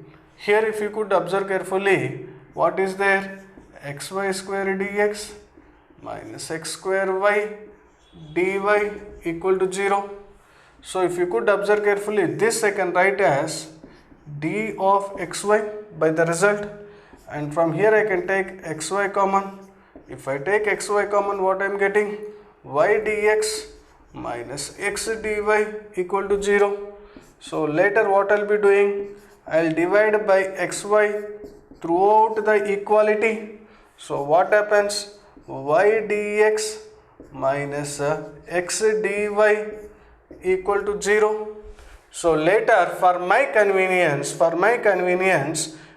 what is there, xy square dx minus x square y dy equal to 0. So if you could observe carefully, this I can write as d of xy by the result, and from here I can take xy common. If I take xy common, what I am getting, y dx minus x dy equal to 0. So later what I will be doing, I will divide by xy throughout the equality. So what happens, y dx minus x dy equal to 0. So later for my convenience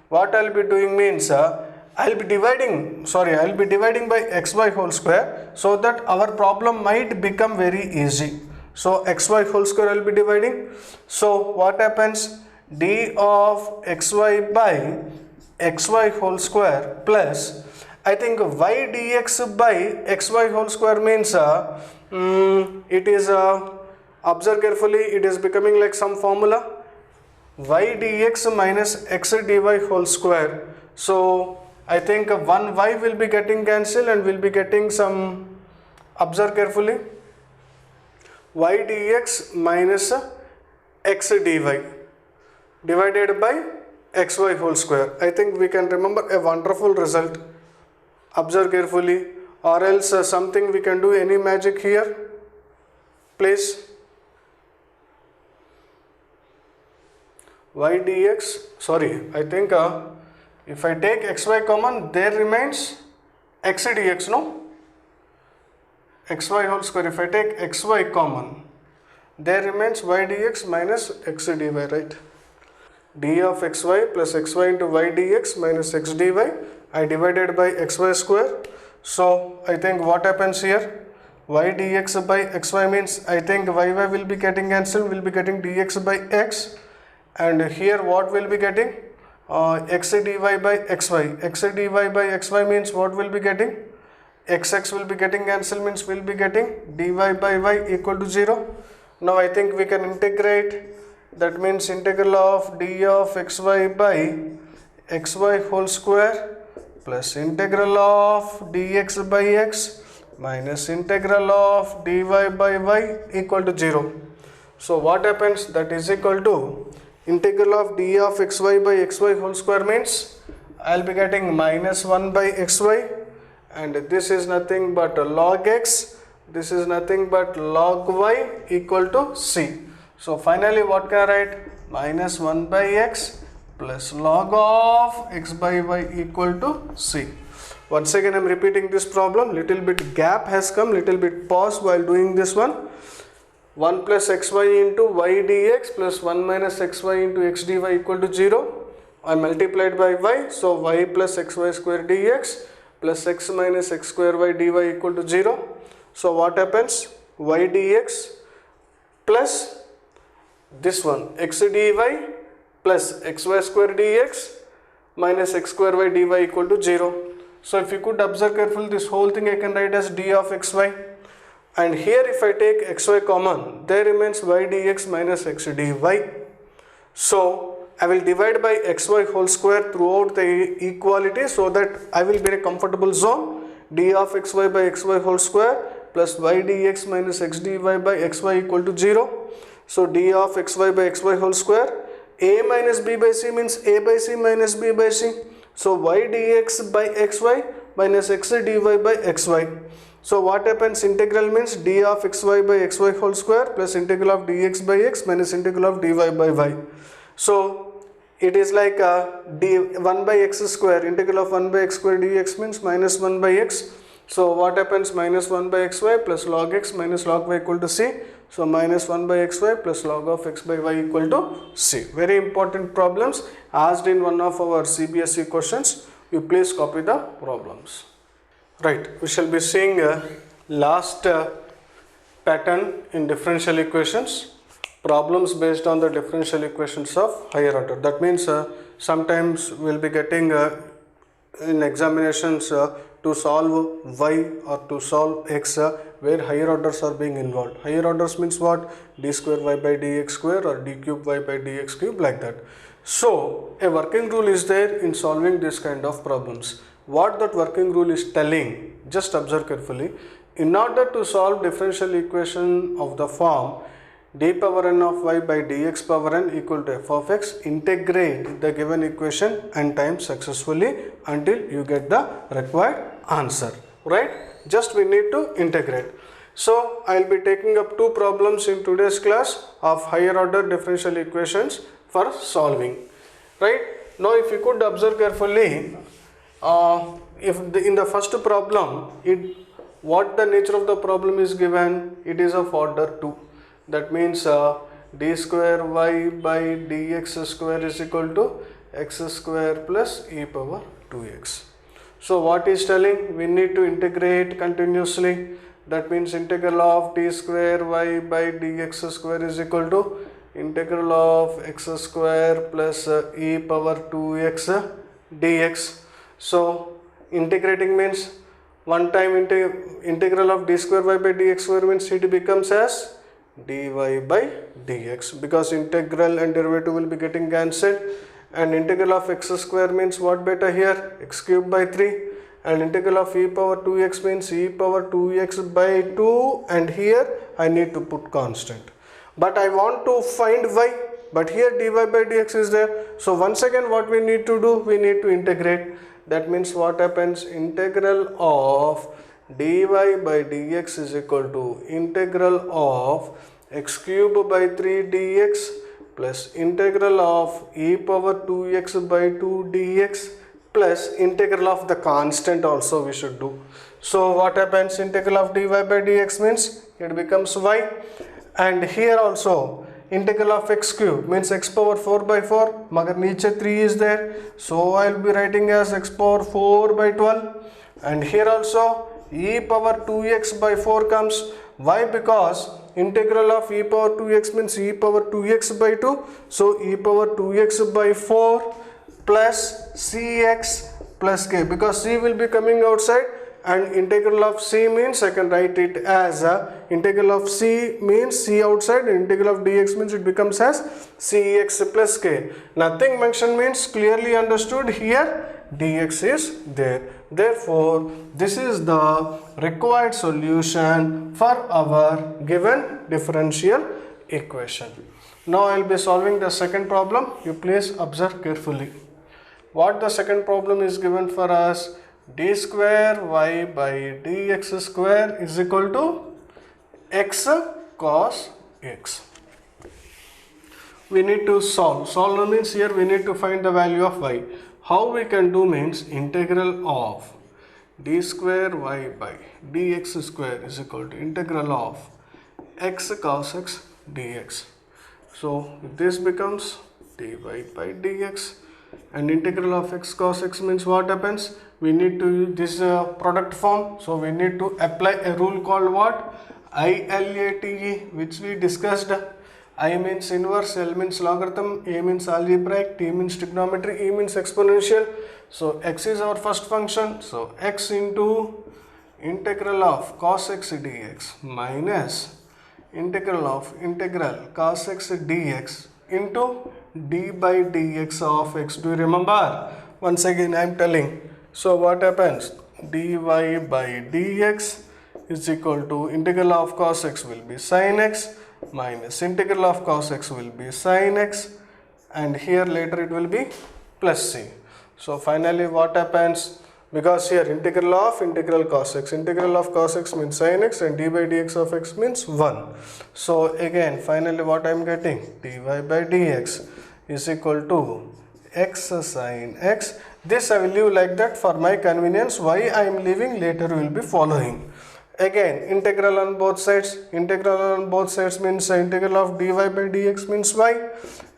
what I will be doing means I will be dividing by xy whole square, so that our problem might become very easy. So xy whole square I will be dividing. So what happens, d of xy by xy whole square plus, I think y dx by xy whole square means it is observe carefully, it is becoming like some formula, y dx minus x dy whole square. So I think one y will be getting cancelled and will be getting some, observe carefully, y dx minus x dy divided by xy whole square. I think we can remember a wonderful result. Observe carefully, or else something we can do, any magic here, please. Y dx, sorry, I think if I take xy common, there remains x dx, no? Xy whole square, if I take xy common, there remains y dx minus x dy, right? D of xy plus xy into y dx minus x dy, I divided by xy square. So I think what happens here, y dx by xy means I think y will be getting cancelled, will be getting dx by x, and here what will be getting, x dy by xy. X dy by xy means what will be getting, xx will be getting cancelled, means will be getting dy by y equal to 0. Now I think we can integrate, that means integral of d of xy by xy whole square plus integral of dx by x minus integral of dy by y equal to 0. So what happens, that is equal to integral of d of xy by xy whole square means I'll be getting minus 1 by xy, and this is nothing but log x, this is nothing but log y equal to c. So finally what can I write? Minus 1 by x plus log of x by y equal to c. Once again I am repeating this problem, little bit gap has come, little bit pause while doing this one. 1 plus xy into y dx plus 1 minus xy into x dy equal to 0. I multiplied by y, so y plus xy square dx plus x minus x square y dy equal to 0. So what happens? Y dx plus this one x dy plus xy square dx minus x square y dy equal to 0. So if you could observe carefully, this whole thing I can write as d of xy, and here if I take xy common, there remains y dx minus x dy. So I will divide by xy whole square throughout the equality so that I will be in a comfortable zone. D of xy by xy whole square plus y dx minus x dy by xy equal to 0. So d of xy by xy whole square, a minus b by c means a by c minus b by c. So y dx by xy minus x dy by xy. So what happens? Integral means d of xy by xy whole square plus integral of dx by x minus integral of dy by y. So it is like d 1 by x square, integral of 1 by x square dx means minus 1 by x. So what happens? Minus 1 by xy plus log x minus log y equal to c. So minus 1 by xy plus log of x by y equal to c. Very important problems asked in one of our CBSE questions. You please copy the problems. Right, we shall be seeing last pattern in differential equations. Problems based on the differential equations of higher order. That means sometimes we will be getting in examinations to solve y or to solve x where higher orders are being involved. Higher orders means what? D square y by dx square or d cube y by dx cube, like that. So a working rule is there in solving this kind of problems. What that working rule is telling, just observe carefully. In order to solve differential equation of the form d power n of y by dx power n equal to f of x, integrate the given equation n times successfully until you get the required answer, right? Just we need to integrate. So I will be taking up two problems in today's class of higher order differential equations for solving, right? Now if you could observe carefully, in the first problem, what the nature of the problem is given, it is of order 2. That means d square y by dx square is equal to x square plus e power 2x. So what is telling? We need to integrate continuously. That means integral of d square y by dx square is equal to integral of x square plus e power 2x dx. So integrating means one time integral of d square y by dx square means it becomes as dy by dx, because integral and derivative will be getting cancelled, and integral of x square means what beta here? X cube by 3, and integral of e power 2x means e power 2x by 2, and here I need to put constant. But I want to find y, but here dy by dx is there. So once again what we need to do? We need to integrate. That means what happens? Integral of dy by dx is equal to integral of x cube by 3 dx plus integral of e power 2x by 2 dx plus integral of the constant also we should do. So what happens? Integral of dy by dx means it becomes y, and here also integral of x cube means x power 4 by 4, magar niche 3 is there, so I will be writing as x power 4 by 12, and here also e power 2x by 4 comes. Why? Because integral of e power 2x means e power 2x by 2, so e power 2x by 4 plus cx plus k, because c will be coming outside, and integral of c means I can write it as integral of c means c outside, and integral of dx means it becomes as cx plus k. Nothing mentioned means clearly understood, here dx is there. Therefore, this is the required solution for our given differential equation. Now I will be solving the second problem. You please observe carefully. What the second problem is given for us? D square y by dx square is equal to x cos x. We need to solve. Solve means here we need to find the value of y. How we can do means integral of d square y by dx square is equal to integral of x cos x dx. So this becomes dy by dx, and integral of x cos x means what happens? We need to use this product form. So we need to apply a rule called what? ILATE, which we discussed. I means inverse, L means logarithm, A means algebraic, T means trigonometry, E means exponential. So x is our first function. So x into integral of cos x dx minus integral cos x dx into d by dx of x. Do you remember? Once again I am telling. So what happens? Dy by dx is equal to integral of cos x will be sin x minus integral of cos x will be sin x, and here later it will be plus c. So finally what happens? Because here integral cos x means sin x, and d by dx of x means 1. So again finally what I am getting? Dy by dx is equal to x sin x. This I will leave like that for my convenience. Why I am leaving later we will be following. Again integral on both sides. Integral on both sides means integral of dy by dx means y,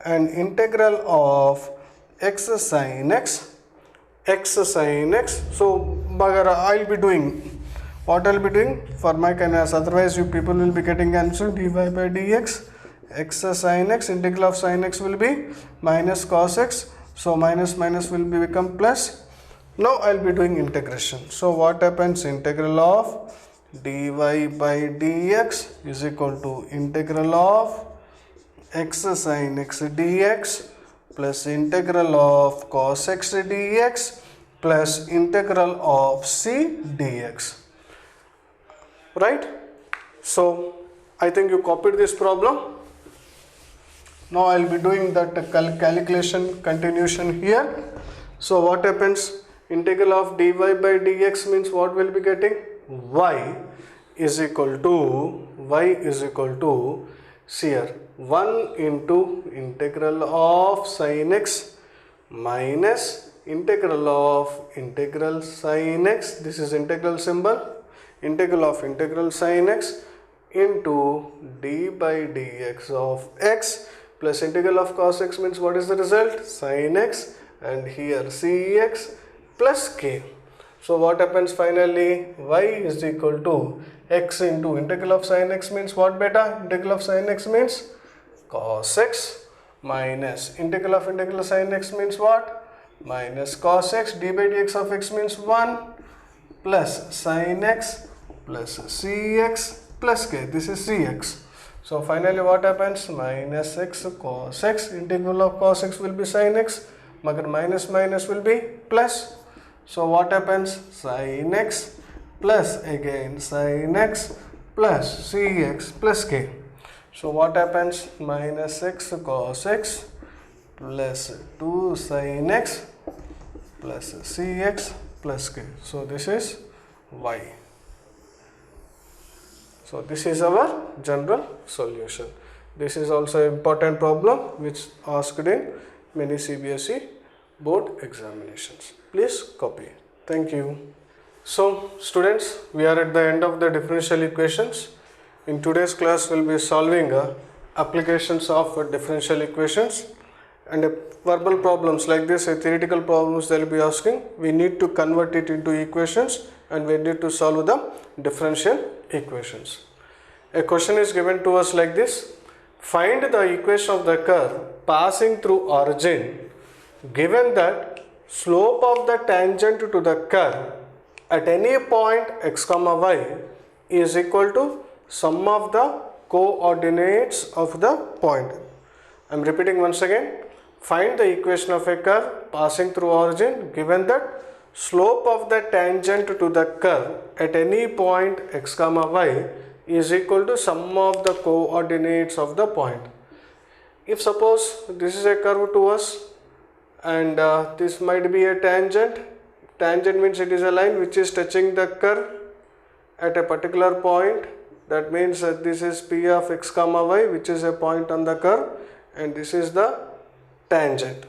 and integral of x sin x. So I will be doing what I will be doing for my convenience. Otherwise you people will be getting answer dy by dx x sin x. Integral of sin x will be minus cos x. So minus will be become plus. Now I will be doing integration. So what happens? Integral of dy by dx is equal to integral of x sin x dx plus integral of cos x dx plus integral of c dx. Right? So I think you copied this problem. Now I will be doing that calculation continuation here. So what happens? Integral of dy by dx means what will be getting? Y is equal to see here 1 into integral of sin x minus integral of integral sin x. This is integral symbol. Integral of integral sin x into d by dx of x plus integral of cos x means what is the result? Sin x, and here cx plus k. So what happens finally? Y is equal to x into integral of sin x means what beta? Integral of sin x means cos x minus integral of sin x means what? Minus cos x. D by dx of x means 1 plus sin x plus cx plus k. This is cx. So finally what happens? Minus x cos x. Integral of cos x will be sin x. Minus will be plus. So what happens? Sin x plus again sin x plus cx plus k. So what happens? Minus x cos x plus 2 sin x plus cx plus k. So this is y. So this is our general solution. This is also an important problem which asked in many CBSE board examinations. Please copy. Thank you. So students, we are at the end of the differential equations. In today's class, we will be solving applications of differential equations, and verbal problems like this, theoretical problems they will be asking. We need to convert it into equations, and we need to solve the differential equations. A question is given to us like this: find the equation of the curve passing through origin given that slope of the tangent to the curve at any point x comma y is equal to sum of the coordinates of the point. I am repeating once again. Find the equation of a curve passing through origin given that slope of the tangent to the curve at any point x comma y is equal to sum of the coordinates of the point. if suppose this is a curve to us and this might be a tangent. Tangent means it is a line which is touching the curve at a particular point. That means that this is P of x comma y, which is a point on the curve, and this is the tangent.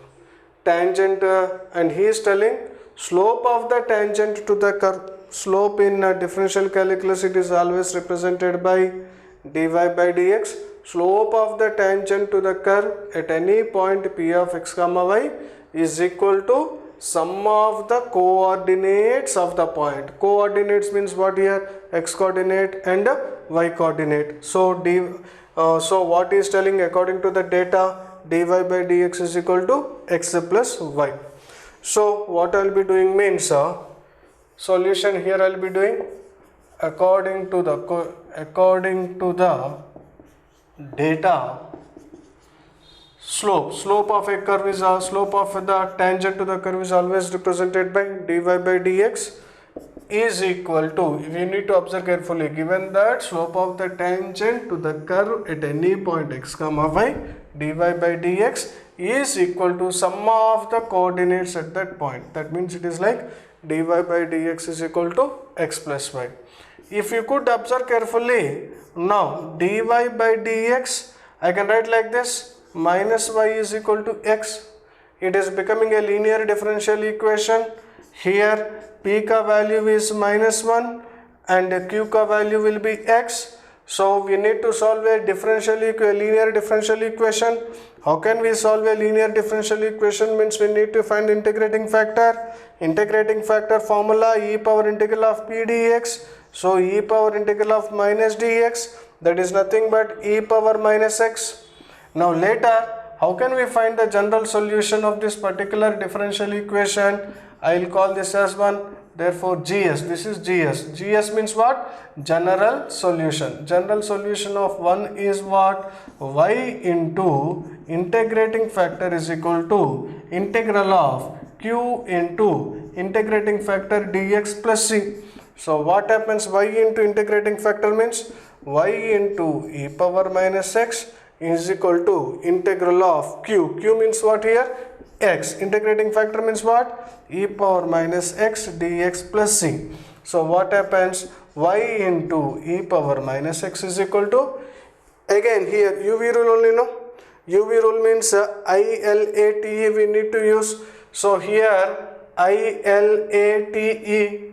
And he is telling slope of the tangent to the curve. Slope in differential calculus, it is always represented by dy by dx. Slope of the tangent to the curve at any point P of x comma y is equal to sum of the coordinates of the point. Coordinates means what here? X coordinate and y coordinate. So what is telling, according to the data, dy by dx is equal to x plus y. So what I will be doing means solution here I will be doing according to the data. Slope of a curve is slope of the tangent to the curve is always represented by dy by dx is equal to, we need to observe carefully, given that slope of the tangent to the curve at any point x comma y, dy by dx is equal to sum of the coordinates at that point. That means it is like dy by dx is equal to x plus y. If you could observe carefully, now dy by dx I can write like this, minus y is equal to x. It is becoming a linear differential equation. Here p ka value is -1 and q ka value will be x. So we need to solve a linear differential equation. How can we solve a linear differential equation? Means we need to find integrating factor. Integrating factor formula e power integral of p dx. So e power integral of minus dx, that is nothing but e power minus x. Now later, how can we find the general solution of this particular differential equation? I will call this as one. Therefore GS, this is GS. GS means what? General solution. General solution of 1 is what? Y into integrating factor is equal to integral of q into integrating factor dx plus c. So what happens? Y into integrating factor means y into e power minus x is equal to integral of q. Q means what here? X. Integrating factor means what? E power minus x dx plus c. So what happens? Y into e power minus x is equal to, again here UV rule only, no? UV rule means ILATE we need to use. So here ILATE,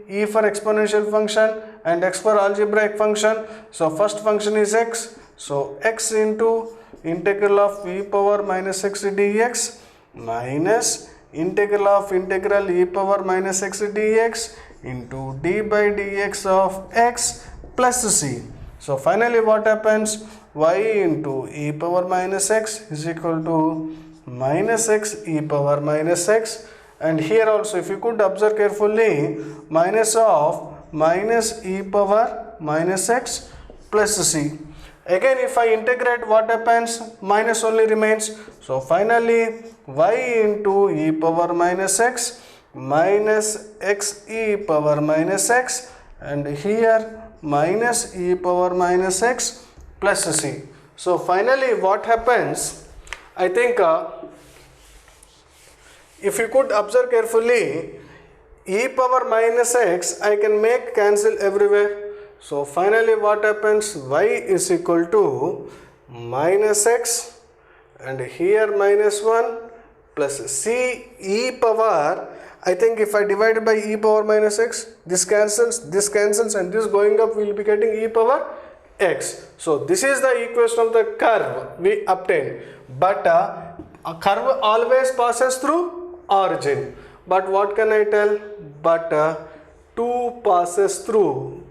E for exponential function and x for algebraic function. So first function is x. So x into integral of e power minus x dx minus integral of integral e power minus x dx into d by dx of x plus c. So finally what happens? Y into e power minus x is equal to minus x e power minus x, and here also if you could observe carefully, minus of minus e power minus x plus c. Again if I integrate, what happens? Minus only remains. So finally y into e power minus x minus x e power minus x, and here minus e power minus x plus c. So finally what happens? I think if you could observe carefully, e power minus x I can make cancel everywhere. So finally what happens? Y is equal to minus x and here minus 1 plus c e power. I think if I divide by e power minus x, this cancels and this going up, we will be getting e power x. So this is the equation of the curve we obtained. But a curve always passes through origin. But what can I tell? But 2 passes through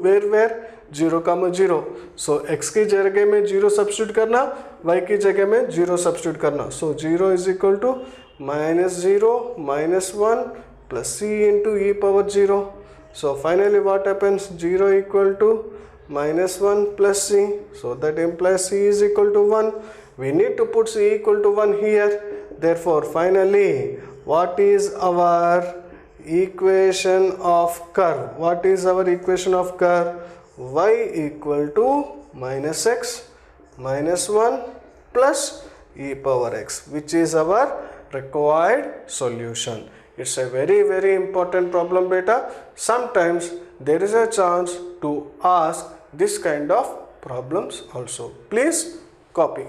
where 0 comma 0. So x की जगह में 0 substitute करना, y की जगह में 0 substitute करना. So 0 is equal to minus 0 minus 1 plus c into e power 0. So finally what happens? 0 equal to minus 1 plus c. So that implies c is equal to 1. We need to put c equal to 1 here. Therefore finally what is our equation of curve? What is our equation of curve? Y equal to minus x minus 1 plus e power x, which is our required solution. It's a very important problem beta. Sometimes there is a chance to ask this kind of problems also. Please copy.